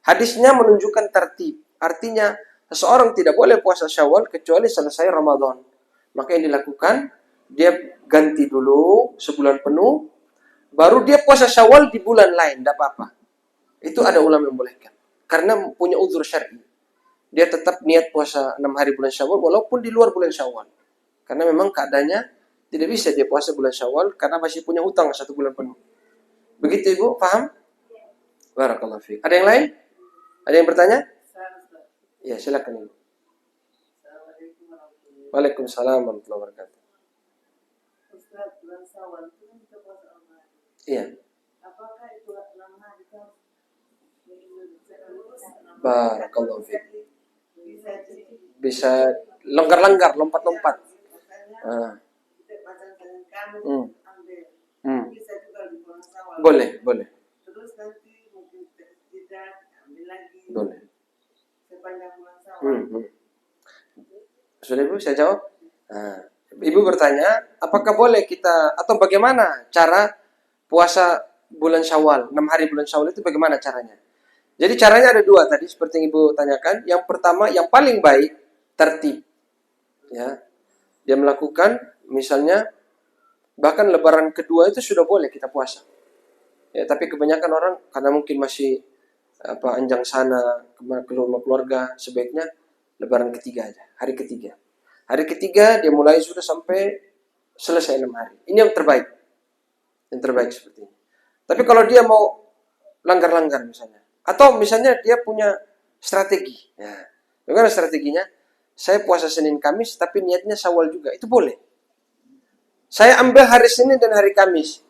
Hadisnya menunjukkan tertib. Artinya, seseorang tidak boleh puasa Syawal kecuali selesai Ramadan. Maka yang dilakukan, dia ganti dulu sebulan penuh, baru dia puasa Syawal di bulan lain, tidak apa-apa. Itu ada ulama yang membolehkan. Karena punya uzur syar'i. Dia tetap niat puasa 6 hari bulan Syawal walaupun di luar bulan Syawal. Karena memang keadaannya tidak bisa dia puasa bulan Syawal karena masih punya hutang 1 bulan penuh. Begitu Ibu, paham? Barakallahu fiik. Ada yang lain? Ada yang bertanya? Ya, silakan Ibu. Waalaikumsalam warahmatullahi wabarakatuh. Ustaz, bulan Syawal itu kita puasa online. Iya. Apakah itu 6 hari kan? Barakallahu fiik. Bisa longgar-longgar, lompat-lompat. Kita pasang-pasang kamu ambil. Bisa juga di bulan Syawal. Boleh. Terus nanti mungkin tidak ambil lagi. Boleh. Sepanjang bulan Syawal. Sudah Ibu, saya jawab. Ibu bertanya, apakah boleh kita atau bagaimana cara puasa bulan Syawal, 6 hari bulan Syawal itu bagaimana caranya? Jadi caranya ada 2 tadi seperti yang Ibu tanyakan. Yang pertama, yang paling baik tertib. Ya. Dia melakukan misalnya bahkan lebaran kedua itu sudah boleh kita puasa. Ya, tapi kebanyakan orang karena mungkin masih anjang sana ke rumah keluarga, sebaiknya lebaran ketiga aja, hari ketiga. Hari ketiga dia mulai sudah sampai selesai 6 hari. Ini yang terbaik. Yang terbaik seperti ini. Tapi kalau dia mau langgar-langgar misalnya, atau misalnya dia punya strategi. Ya. Bagaimana strateginya? Saya puasa Senin Kamis tapi niatnya Syawal juga. Itu boleh. Saya ambil hari Senin dan hari Kamis.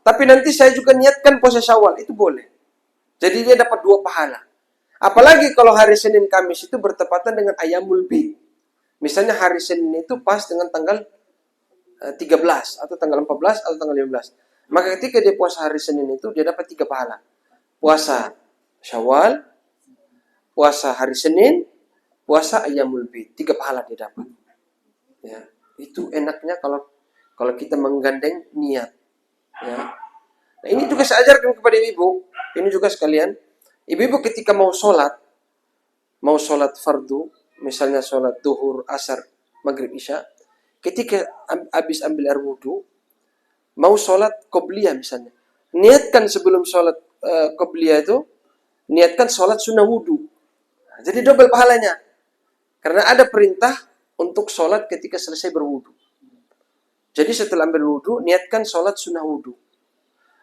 Tapi nanti saya juga niatkan puasa Syawal. Itu boleh. Jadi dia dapat 2 pahala. Apalagi kalau hari Senin Kamis itu bertepatan dengan Ayyamul Bid. Misalnya hari Senin itu pas dengan tanggal 13 atau tanggal 14 atau tanggal 15. Maka ketika dia puasa hari Senin itu dia dapat 3 pahala. Puasa Syawal, puasa hari Senin, puasa Ayyamul Bid. 3 pahala dia dapat. Ya, itu enaknya kalau kita menggandeng niat. Ya. Nah, ini juga saya ajarkan kepada ibu. Ini juga sekalian. Ibu-ibu ketika mau sholat fardu, misalnya sholat duhur, asar, maghrib, isya, ketika habis ambil air wudhu, mau sholat qobliyah misalnya, niatkan sebelum sholat qobliyah itu, niatkan sholat sunnah wudhu. Jadi double pahalanya. Karena ada perintah untuk sholat ketika selesai berwudhu. Jadi setelah ambil wudhu, niatkan sholat sunnah wudhu.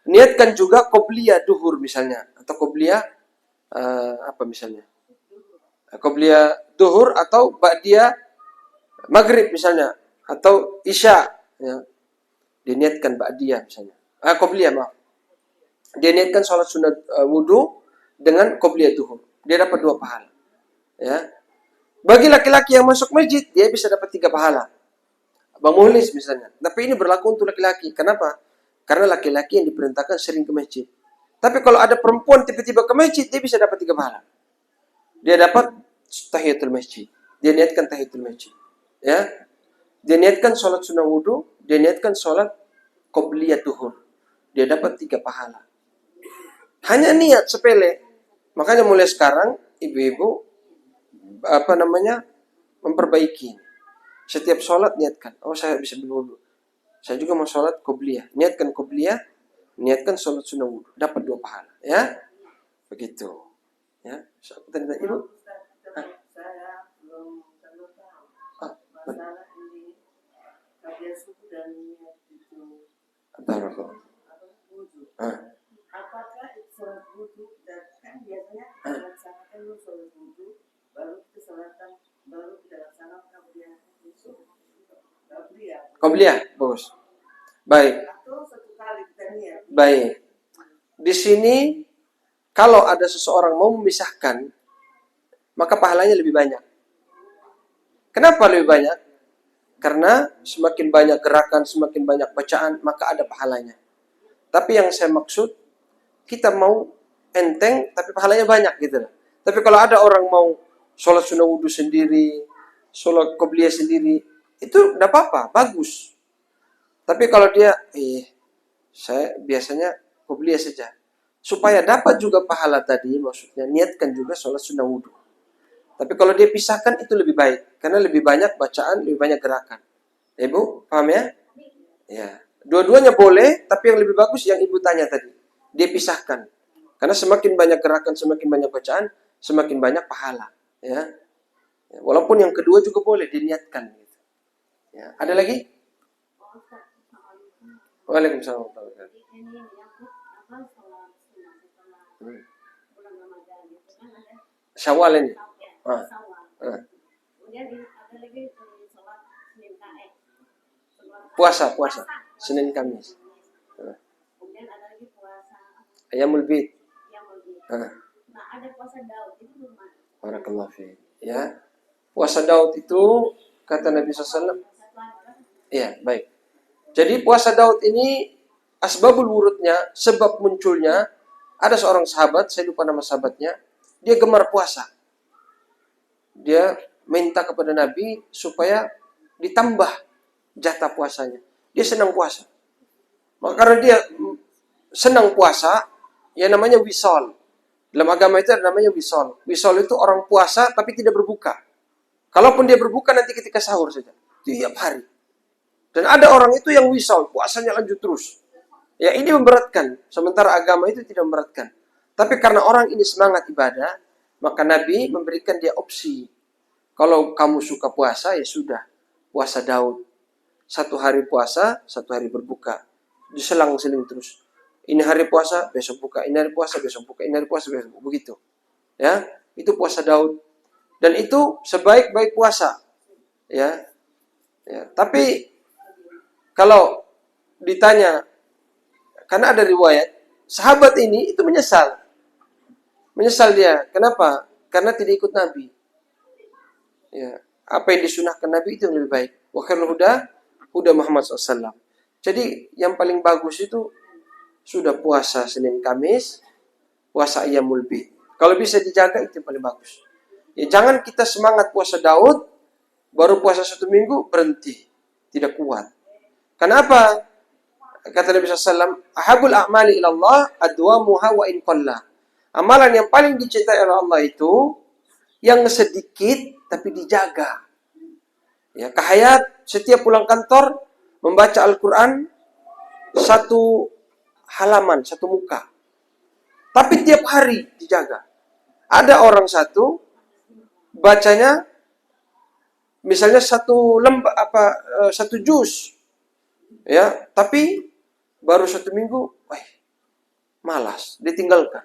Niatkan juga qobliyah duhur misalnya, atau qobliyah apa misalnya? Qobliyah duhur atau ba'diyah maghrib misalnya, atau isya. Ya. Diniatkan ba'diyah misalnya. Qobliyah maaf. Dia niatkan sholat sunnah wudhu dengan qobliyah duhur. Dia dapat 2 pahala. Ya. Bagi laki-laki yang masuk masjid, dia bisa dapat 3 pahala. Bang Muhlis misalnya. Tapi ini berlaku untuk laki-laki. Kenapa? Karena laki-laki yang diperintahkan sering ke masjid. Tapi kalau ada perempuan tiba-tiba ke masjid, dia bisa dapat 3 pahala. Dia dapat tahiyatul masjid. Dia niatkan tahiyatul masjid. Ya. Dia niatkan sholat sunnah wudhu. Dia niatkan sholat qobliyah duhur. Dia dapat 3 pahala. Hanya niat sepele. Makanya mulai sekarang, ibu-ibu, memperbaiki. Setiap sholat niatkan. Oh, saya bisa berwudhu. Saya juga mau sholat qobliyah. Niatkan qobliyah. Niatkan sholat sunnah wudhu. Dapat 2 pahala. Ya. Begitu. Ya. Ibu. Saya belum terlalu tahu masalah ini kajian suku dan niat itu wudhu. Apakah itu sholat wudhu kan biasanya kita laksanakan dulu sholat wudhu, baru kita laksanakan Qobliyah, bagus. Baik. Atau satu kali kita niat. Baik. Di sini kalau ada seseorang mau memisahkan, maka pahalanya lebih banyak. Kenapa lebih banyak? Karena semakin banyak gerakan, semakin banyak bacaan, maka ada pahalanya. Tapi yang saya maksud, kita mau enteng, tapi pahalanya banyak gitu. Tapi kalau ada orang mau sholat sunnah wudhu sendiri, sholat qobliyah sendiri, itu tidak apa-apa, bagus. Tapi kalau dia, saya biasanya qobliyah saja. Supaya dapat juga pahala tadi, maksudnya niatkan juga sholat sunnah wudhu. Tapi kalau dia pisahkan itu lebih baik. Karena lebih banyak bacaan, lebih banyak gerakan. Ibu, paham ya? Ya. Dua-duanya boleh, tapi yang lebih bagus yang ibu tanya tadi. Dia pisahkan. Karena semakin banyak gerakan, semakin banyak bacaan, semakin banyak pahala. Ya. Walaupun yang kedua juga boleh diniatkan. Ya. Ada lagi? Waalaikumsalam. Syawal ini. Puasa, Senin Kamis. Kemudian ada lagi puasa Ayamul Bid. Nah, ada puasa Daud itu belum ada. Barakallahu fiik. Ya. Puasa Daud itu kata Nabi SAW. Iya, baik. Jadi puasa Daud ini asbabul wurudnya, sebab munculnya, ada seorang sahabat, saya lupa nama sahabatnya, dia gemar puasa. Dia minta kepada Nabi supaya ditambah jatah puasanya. Dia senang puasa. Maka karena dia senang puasa, ya namanya wisol. Dalam agama itu ada namanya wisol. Wisol itu orang puasa tapi tidak berbuka. Kalaupun dia berbuka nanti ketika sahur saja. Tiap hari. Dan ada orang itu yang wisol, puasanya lanjut terus. Ya ini memberatkan. Sementara agama itu tidak memberatkan. Tapi karena orang ini semangat ibadah, maka Nabi memberikan dia opsi. Kalau kamu suka puasa, ya sudah. Puasa Daud. 1 hari puasa, 1 hari berbuka. Diselang-seling terus. Ini hari puasa, besok buka. Ini hari puasa, besok buka. Ini hari puasa, besok buka. Begitu. Ya, itu puasa Daud. Dan itu sebaik-baik puasa. Ya. Tapi kalau ditanya, karena ada riwayat, sahabat ini itu menyesal. Menyesal dia. Kenapa? Karena tidak ikut Nabi. Ya, apa yang disunahkan Nabi itu yang lebih baik. Wa khairul huda Muhammad SAW. Jadi yang paling bagus itu sudah puasa Senin Kamis, puasa Ayyamul Bid. Kalau bisa dijaga itu yang paling bagus. Ya, jangan kita semangat puasa Daud, baru puasa 1 minggu berhenti, tidak kuat. Kenapa? Kata Nabi SAW, ahabul a'mali ilallah adwamuha wa in qalla. Amalan yang paling dicintai oleh Allah itu yang sedikit tapi dijaga. Ya, Kak Hayat setiap pulang kantor membaca Al-Quran satu halaman, satu muka. Tapi tiap hari dijaga. Ada orang satu bacanya misalnya satu juz, ya, tapi baru 1 minggu, malas, ditinggalkan.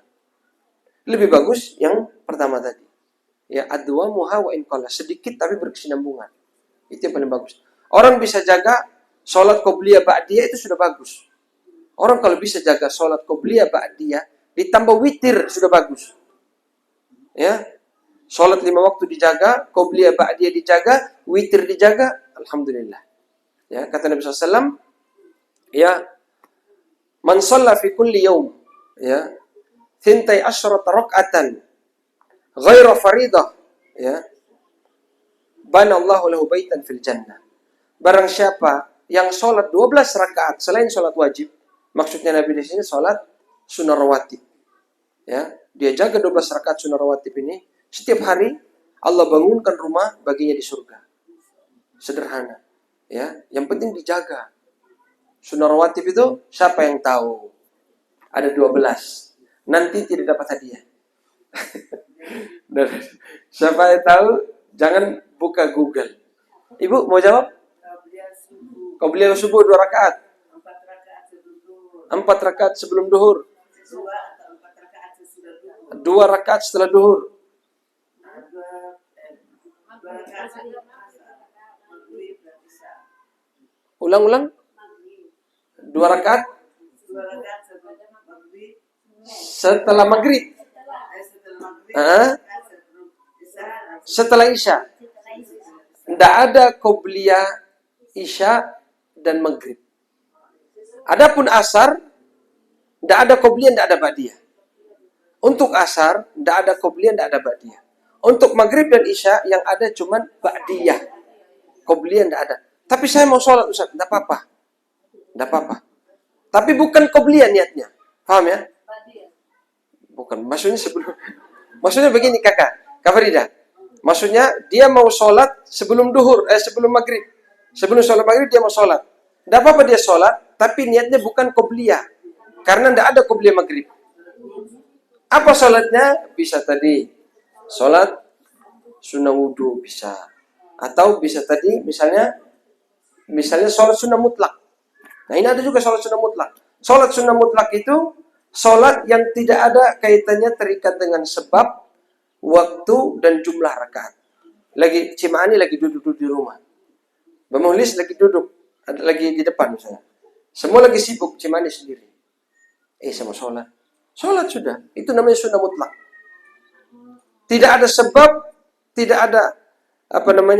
Lebih bagus yang pertama tadi. Ya, adwa muha wa inqala, sedikit tapi berkesinambungan. Itu yang paling bagus. Orang bisa jaga sholat qobliyah ba'diyah itu sudah bagus. Orang kalau bisa jaga sholat qobliyah ba'diyah ditambah witir sudah bagus. Ya, sholat 5 waktu dijaga, qobliyah ba'diyah dijaga, witir dijaga, alhamdulillah. Ya, kata Nabi SAW, ya, man shalla fi kulli yawm, ya, 12 rak'atan ghaira faridah, ya, bana Allahu lahu baitan fil jannah. Barang siapa yang sholat 12 rakaat selain sholat wajib, maksudnya Nabi di sini sholat sunnah rawatib. Ya, dia jaga 12 rakaat sunnah rawatib ini setiap hari, Allah bangunkan rumah baginya di surga. Sederhana. Ya, yang penting dijaga. Sunnah rawatib itu siapa yang tahu? Ada 12. Nanti tidak dapat hadiah. Dan siapa yang tahu? Jangan buka Google. Ibu mau jawab? Qobliyah subuh 2 rakaat. 4 rakaat sebelum duhur. 2 rakaat setelah duhur. Ulang-ulang. 2 rakaat setelah maghrib. Setelah isya. Tidak ada qobliyah isya dan maghrib. Adapun asar, tidak ada qobliyah, tidak ada ba'diyah. Untuk asar, tidak ada qobliyah, tidak ada ba'diyah. Untuk maghrib dan isya, yang ada cuman ba'diyah. Qobliyah tidak ada. Tapi saya mau sholat, Ustaz. Tidak apa-apa. Tidak apa-apa. Tapi bukan qobliyah niatnya. Paham ya? Bukan. Maksudnya begini kakak. Kak Farida. Maksudnya dia mau sholat sebelum duhur, sebelum maghrib. Sebelum sholat maghrib dia mau sholat. Tidak apa-apa dia sholat, tapi niatnya bukan qobliyah. Karena tidak ada qobliyah maghrib. Apa sholatnya? Bisa tadi sholat sunnah wudhu bisa. Atau bisa tadi misalnya sholat sunnah mutlak. Nah ini ada juga sholat sunnah mutlak. Sholat sunnah mutlak itu sholat yang tidak ada kaitannya terikat dengan sebab, waktu, dan jumlah rakaat. Lagi Cimaani lagi duduk di rumah. Mbak Muhlis lagi duduk, lagi di depan misalnya. Semua lagi sibuk, Cimaani sendiri. Saya mau sholat. Sholat sudah. Itu namanya sunnah mutlak. Tidak ada sebab, tidak ada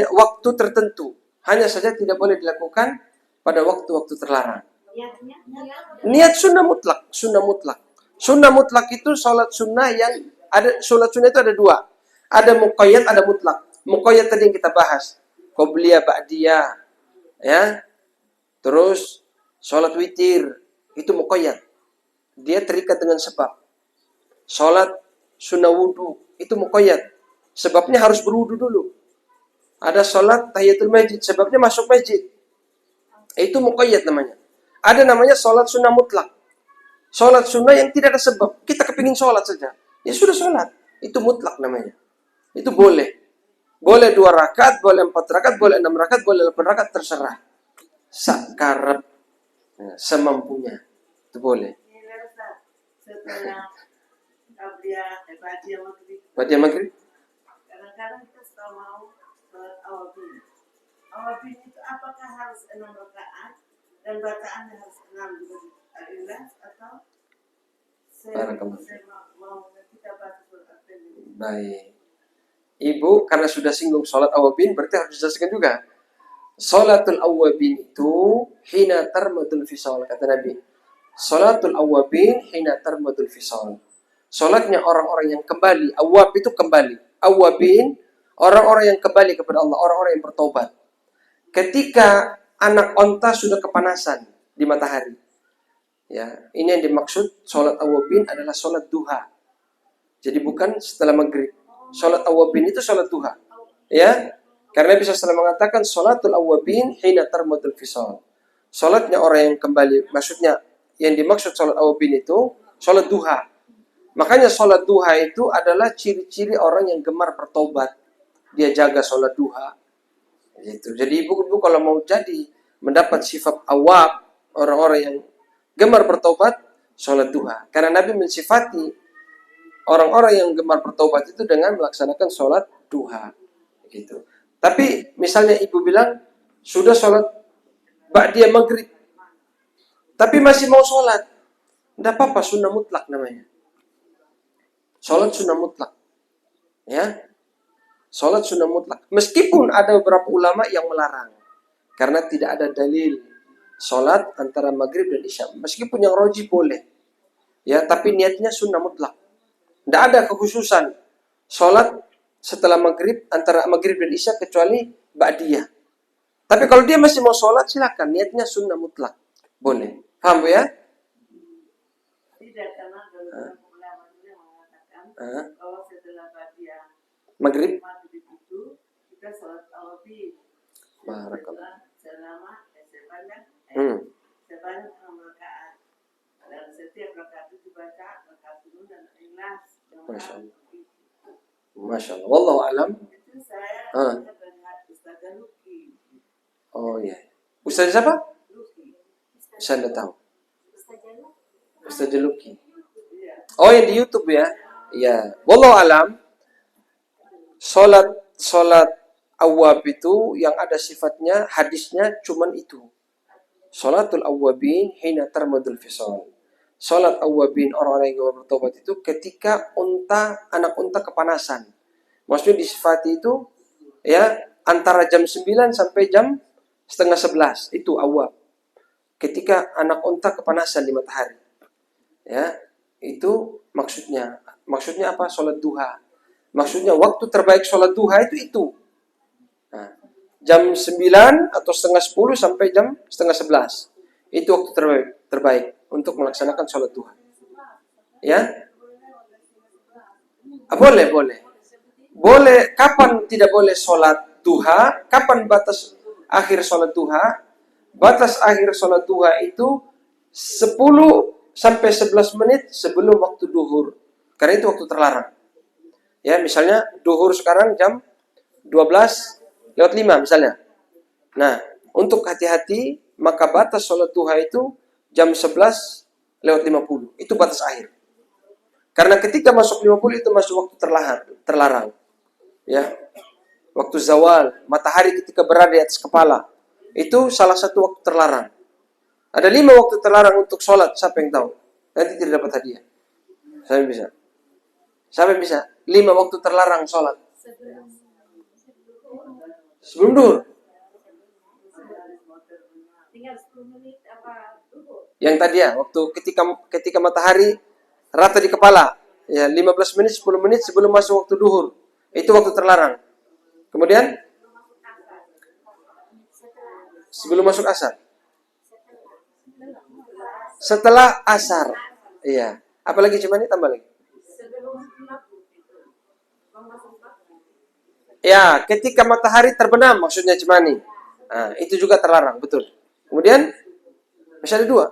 waktu tertentu. Hanya saja tidak boleh dilakukan pada waktu-waktu terlarang. Niat sunnah mutlak, sunnah mutlak. Sunnah mutlak itu sholat sunnah yang ada, sholat sunnah itu ada 2. Ada muqayyad, ada mutlak. Muqayyad tadi yang kita bahas. Qobliyah, ba'diyah. Ya. Terus sholat witir, itu muqayyad. Dia terikat dengan sebab. Sholat sunnah wudu, itu muqayyad. Sebabnya harus berwudu dulu. Ada sholat tahiyatul masjid, sebabnya masuk masjid. Itu muqayyad namanya. Ada namanya sholat sunnah mutlak. Sholat sunnah yang tidak ada sebab. Kita kepingin sholat saja. Ya sudah sholat. Itu mutlak namanya. Itu boleh. Boleh 2 rakaat, boleh 4 rakaat, boleh 6 rakaat, boleh 8 rakaat, terserah. Sakarep. Semampunya. Itu boleh. Setelah Ba'diyah maghrib. Kadang-kadang kita suka mau sholat awabin. Awabin itu apakah harus 6 rakaat dan bacaannya harus 6 al-ikhlas atau mau kita baca surat pendek? Baik. Ibu karena sudah singgung sholat awabin berarti harus dijelaskan juga. Sholatul awabin itu hina tarmadul fisal, kata Nabi. Sholatul awabin hina tarmadul fisal. Sholatnya orang-orang yang kembali. Awab itu kembali. Awabin, orang-orang yang kembali kepada Allah, orang-orang yang bertobat. Ketika anak onta sudah kepanasan di matahari. Ya, ini yang dimaksud sholat awabin adalah sholat duha. Jadi bukan setelah maghrib. Sholat awabin itu sholat duha. Ya, karena Nabi SAW mengatakan sholatul awabin hina tarmadul fisal. Sholatnya orang yang kembali, maksudnya yang dimaksud sholat awabin itu sholat duha. Makanya sholat duha itu adalah ciri-ciri orang yang gemar bertobat. Dia jaga sholat duha. Gitu. Jadi ibu-ibu kalau mau jadi mendapat sifat awab, orang-orang yang gemar bertobat, sholat duha. Karena Nabi mensifati orang-orang yang gemar bertobat itu dengan melaksanakan sholat duha. Gitu. Tapi misalnya ibu bilang sudah sholat ba'diyah maghrib, tapi masih mau sholat, tidak apa-apa, sunnah mutlak namanya. Sholat sunnah mutlak, ya, sholat sunnah mutlak. Meskipun ada beberapa ulama yang melarang, karena tidak ada dalil sholat antara maghrib dan isya. Meskipun yang roji boleh, ya, tapi niatnya sunnah mutlak. Tidak ada kekhususan sholat setelah maghrib, antara maghrib dan isya kecuali ba'diyah. Tapi kalau dia masih mau sholat, silakan. Niatnya sunnah mutlak. Boleh. Paham ya? Tidak, karena dalam ulama itu mengatakan bahwa setelah ba'diyah Maghrib. itu kita sholat awabin. Barakallah. Sebanyak 6 rakaat. Dan setiap rakaat itu dibaca rakaat dulu dan ikhlas. Masya Allah. Masya Allah. Wallahu alam. Itu saya melihat Ustazah Luki. Oh iya. Ustaz siapa? Luki. Saya tidak tahu. Ustazah Luki. Iya. Oh yang di YouTube ya? Iya. Wallahu alam. Sholat awab itu yang ada sifatnya, hadisnya cuman itu. Sholatul awabin hina tarmadul fisal. Sholat awabin orang-orang yang bertobat itu ketika anak unta kepanasan. Maksudnya disifati itu ya antara jam 9 sampai jam setengah 11 itu awab. Ketika anak unta kepanasan di matahari. Ya, itu maksudnya. Maksudnya apa? Sholat duha. Maksudnya waktu terbaik sholat duha itu. Nah, jam 9 atau setengah 10 sampai jam setengah 11. Itu waktu terbaik untuk melaksanakan sholat duha. Ya? Boleh. Boleh. Kapan tidak boleh sholat duha? Kapan batas akhir sholat duha? Batas akhir sholat duha itu 10 sampai 11 menit sebelum waktu duhur. Karena itu waktu terlarang. Ya, misalnya duhur sekarang jam 12:05 misalnya. Nah, untuk hati-hati, maka batas sholat duha itu jam 11:50. Itu batas akhir. Karena ketika masuk 50 itu masuk waktu terlarang. Ya. Waktu zawal, matahari ketika berada di atas kepala. Itu salah satu waktu terlarang. Ada 5 waktu terlarang untuk sholat, siapa yang tahu? Nanti tidak dapat hadiah. Siapa yang bisa? Siapa yang bisa? 5 waktu terlarang sholat. Sebelum duhur. tinggal 10 menit apa dulu. Yang tadi ya, waktu ketika matahari rata di kepala. Ya, 15 menit, 10 menit sebelum masuk waktu duhur. Itu waktu terlarang. Kemudian sebelum masuk asar. Setelah asar. Iya. Apalagi cuma ini tambah lagi. Ya, ketika matahari terbenam maksudnya cemani. Nah, itu juga terlarang, betul. Kemudian masih ada 2.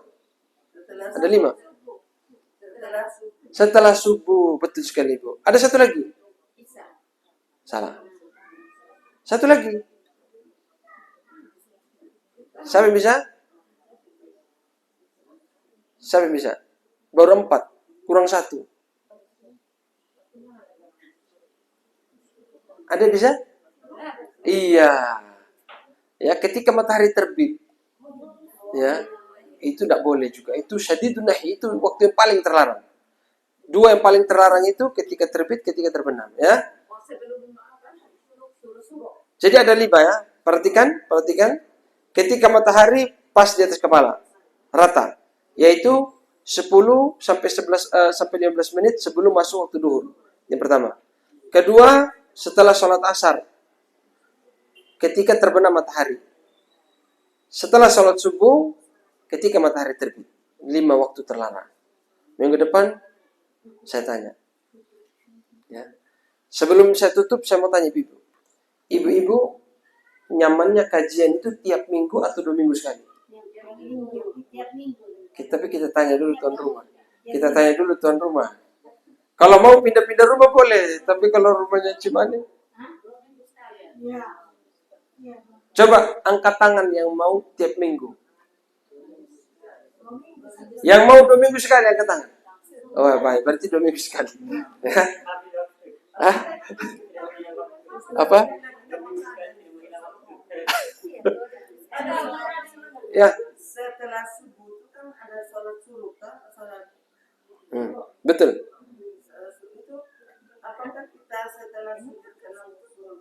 Ada 5. Setelah subuh, betul sekali, Bu. Ada satu lagi. Salah. Satu lagi. Siapa yang bisa? Siapa yang bisa? Baru 4, kurang 1. Ada yang bisa? Iya. Ya, ketika matahari terbit. Ya, itu tidak boleh juga. Itu syadidun nahi, itu waktu yang paling terlarang. 2 yang paling terlarang itu ketika terbit, ketika terbenam, ya. Jadi ada 5 ya. Perhatikan. Ketika matahari pas di atas kepala, rata, yaitu 10 sampai 11 sampai 15 menit sebelum masuk waktu duhur. Yang pertama. Kedua, setelah sholat asar, ketika terbenam matahari. Setelah sholat subuh, ketika matahari terbit. 5 waktu terlarang. Minggu depan saya tanya. Ya. Sebelum saya tutup, saya mau tanya ibu. Ibu-ibu, nyamannya kajian itu tiap minggu atau 2 minggu sekali? Tiap minggu. Tapi kita tanya dulu tuan rumah. Kita tanya dulu tuan rumah. Kalau mau pindah-pindah rumah boleh, tapi kalau rumahnya Cimane, coba angkat tangan yang mau tiap minggu. Yang mau 2 minggu sekali angkat tangan. Oh baik, berarti 2 minggu sekali. Hah? Apa? Ya. Setelah subuh itu kan ada sholat suruh kan, sholat. Betul. Itu apakah kita setelah subuh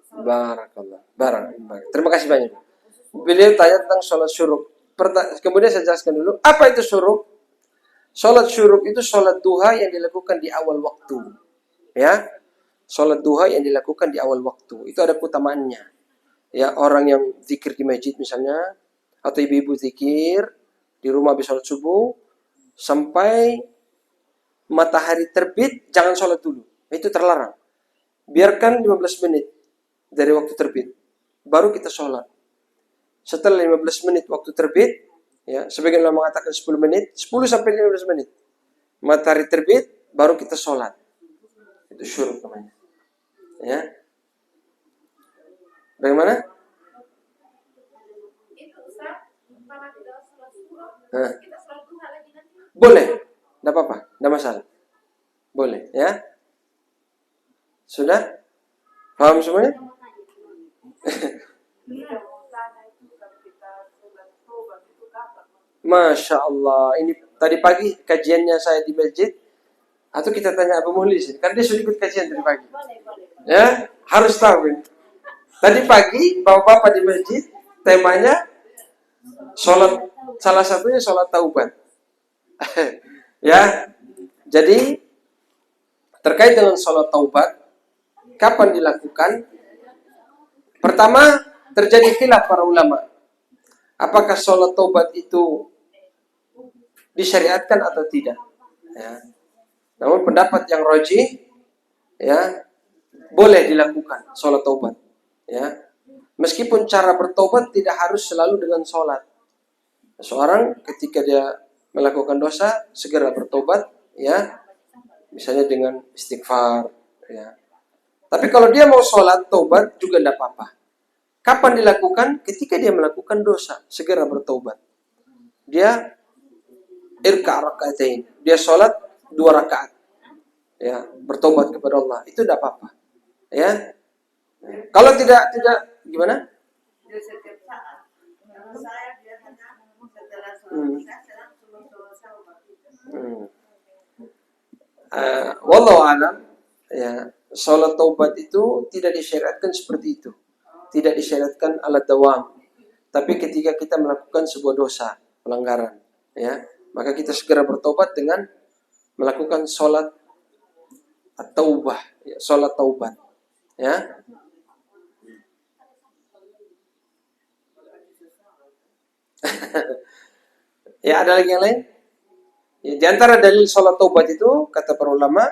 sholat? Barakallah. Terima kasih banyak. Beliau tanya tentang sholat syuruk. Kemudian saya jelaskan dulu, apa itu syuruk? Sholat syuruk itu sholat duha yang dilakukan di awal waktu. Ya, sholat duha yang dilakukan di awal waktu. Itu ada keutamaannya. Ya, orang yang zikir di masjid misalnya, atau ibu-ibu zikir di rumah habis sholat subuh, sampai matahari terbit, jangan sholat dulu. Itu terlarang. Biarkan 15 menit dari waktu terbit. Baru kita sholat. Setelah 15 menit waktu terbit, ya, sebagian ulama mengatakan 10 menit, 10 sampai 15 menit. Matahari terbit, baru kita sholat. Itu syuruk namanya. Ya. Bagaimana? Boleh. Tidak apa-apa. Tidak masalah. Boleh. Ya. Sudah? Paham semuanya? Masya Allah. Ini tadi pagi kajiannya saya di masjid. Atau kita tanya Abu Muhlis. Kan dia sudah ikut kajian tadi pagi. Ya, harus tahu ini. Tadi pagi bapak-bapak di masjid temanya sholat, salah satunya sholat taubat. Ya, jadi terkait dengan sholat taubat, kapan dilakukan? Pertama, terjadi khilaf para ulama. Apakah sholat taubat itu disyariatkan atau tidak? Ya. Namun pendapat yang rajih, ya, boleh dilakukan sholat taubat. Ya, meskipun cara bertobat tidak harus selalu dengan sholat. Seorang ketika dia melakukan dosa segera bertobat, ya, misalnya dengan istighfar, ya. Tapi kalau dia mau sholat taubat juga tidak apa-apa. Kapan dilakukan? Ketika dia melakukan dosa, segera bertobat. Dia rakaatain, dia sholat 2 rakaat, ya, bertobat kepada Allah, itu tidak apa-apa. Ya. Kalau tidak gimana? Dia setiap saat. Kalau saya biasanya setelah sholat saya langsung sholat. Wallahu alam. Ya, sholat taubat itu tidak disyariatkan seperti itu. Tidak disyariatkan ala dawam. Tapi ketika kita melakukan sebuah dosa, pelanggaran, ya, maka kita segera bertobat dengan melakukan sholat at-taubah, ya, sholat taubat. Ya. Ya, ada lagi yang lain? Ya, di antara dalil sholat taubat itu, kata para ulama,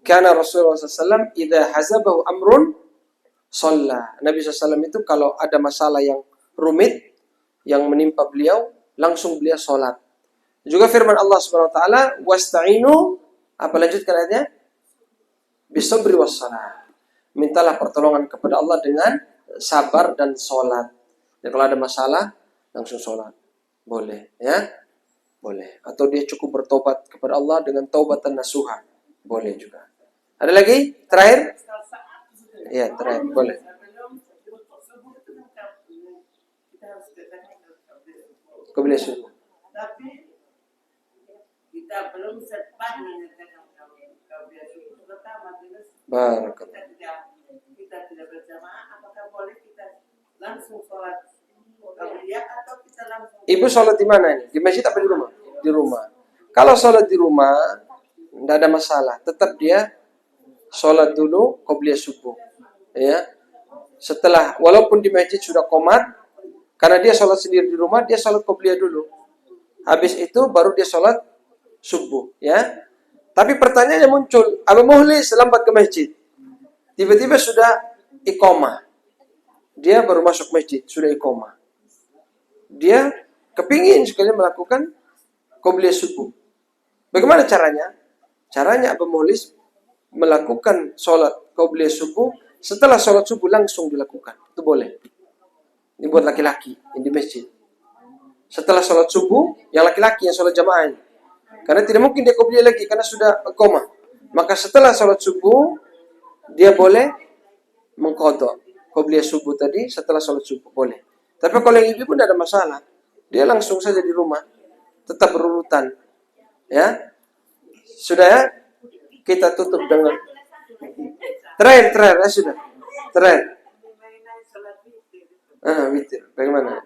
karena Rasulullah SAW idza hazabahu amrun shalla. Nabi SAW itu kalau ada masalah yang rumit yang menimpa beliau, langsung beliau sholat. Juga firman Allah Subhanahu wa taala, wasta'inu, apa lanjutkan ayatnya? Bisabri wassalah. Mintalah pertolongan kepada Allah dengan sabar dan sholat. Ya, kalau ada masalah langsung sholat. Boleh, ya? Boleh. Atau dia cukup bertobat kepada Allah dengan taubatan nasuha. Boleh juga. Ada lagi? Terakhir? Ya, terakhir. Boleh. Kemudian subuh. Tapi kita belum sempat menyelesaikan kabilah subuh pertama. Barakallah. Kita tidak berjamaah. Apakah boleh kita langsung sholat kabilah atau kita langsung? Ibu sholat di mana ini? Di masjid apa di rumah? Di rumah. Kalau sholat di rumah, tidak ada masalah. Tetap dia sholat dulu qabliyah subuh. Ya. Setelah, walaupun di masjid sudah qomat, karena dia sholat sendiri di rumah, dia sholat qabliyah dulu. Habis itu baru dia sholat subuh. Ya. Tapi pertanyaannya muncul, Abu Muhlis lambat ke masjid. Tiba-tiba sudah iqamah. Dia baru masuk masjid, sudah iqamah. Dia kepingin sekali melakukan qobliyah subuh. Bagaimana caranya? Caranya Abu Muhlis melakukan sholat qobliyah subuh, setelah sholat subuh langsung dilakukan. Itu boleh. Ini buat laki-laki yang di masjid. Setelah sholat subuh, yang laki-laki yang sholat jamaah ini. Karena tidak mungkin dia qobliyah lagi, karena sudah iqamah. Maka setelah sholat subuh, dia boleh mengqadha qobliyah subuh tadi setelah sholat subuh. Boleh. Tapi kalau yang ibu pun tidak ada masalah. Dia langsung saja di rumah. Tetap berurutan. Ya. Sudah ya? Kita tutup dengan terakhir ya sudah. Terakhir. Mengenai sholat witir itu. Witir. Bagaimana?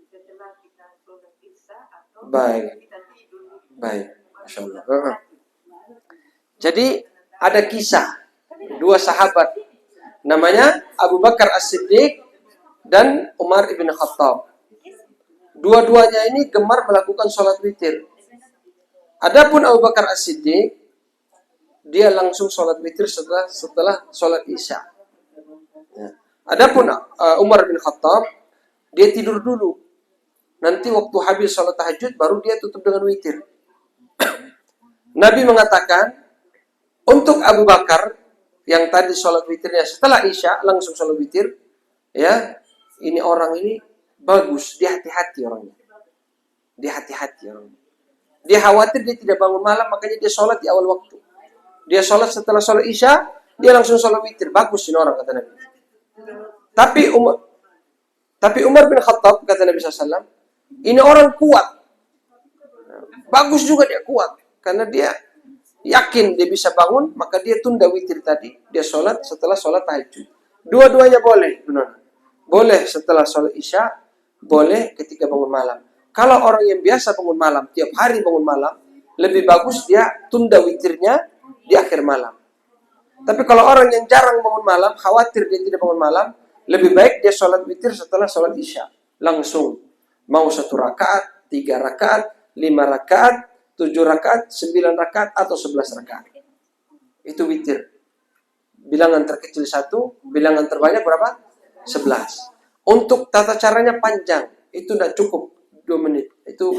Setelah kita sholat isya atau Baik. kita tidur. Baik. Masya Allah. Jadi ada kisah dua sahabat. Namanya Abu Bakar As-Siddiq dan Umar ibn Khattab. Dua-duanya ini gemar melakukan sholat witir. Adapun Abu Bakar As-Siddiq, dia langsung sholat witir setelah sholat isya. Ya. Adapun Umar bin Khattab, dia tidur dulu. Nanti waktu habis sholat tahajud, baru dia tutup dengan witir. Nabi mengatakan, untuk Abu Bakar, yang tadi sholat witirnya setelah isya, langsung sholat witir, ya, ini orang ini bagus, dia hati-hati orangnya. Dia hati-hati orangnya. Dia khawatir dia tidak bangun malam, makanya dia sholat di awal waktu. Dia sholat setelah sholat isya, dia langsung sholat witir. Bagus ini orang, kata Nabi. Tapi Umar bin Khattab, kata Nabi SAW, ini orang kuat. Bagus juga dia kuat. Karena dia yakin dia bisa bangun, maka dia tunda witir tadi. Dia sholat setelah sholat tahajud. Dua-duanya boleh. Boleh setelah sholat isya, boleh ketika bangun malam. Kalau orang yang biasa bangun malam, tiap hari bangun malam, lebih bagus dia tunda witirnya di akhir malam. Tapi kalau orang yang jarang bangun malam, khawatir dia tidak bangun malam, lebih baik dia sholat witir setelah sholat isya. Langsung. Mau 1 rakaat, 3 rakaat, 5 rakaat, 7 rakaat, 9 rakaat, atau 11 rakaat. Itu witir. Bilangan terkecil 1, bilangan terbanyak berapa? 11. Untuk tata caranya panjang. Itu tidak cukup 2 menit. Itu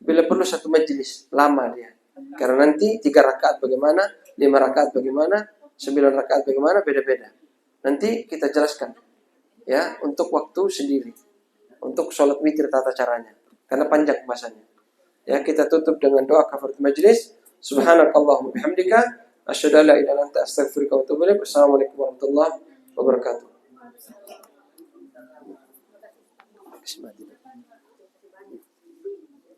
bila perlu 1 majelis. Lama dia. Karena nanti 3 rakaat bagaimana, 5 rakaat bagaimana, 9 rakaat bagaimana, beda-beda. Nanti kita jelaskan. Ya, untuk waktu sendiri. Untuk sholat witir tata caranya. Karena panjang bahasanya. Ya, kita tutup dengan doa kafaratul majlis. Subhanakallahumma bihamdika asyhadu an la ilaha illa anta astaghfiruka wa atubu ilaik. Assalamualaikum warahmatullahi wabarakatuh.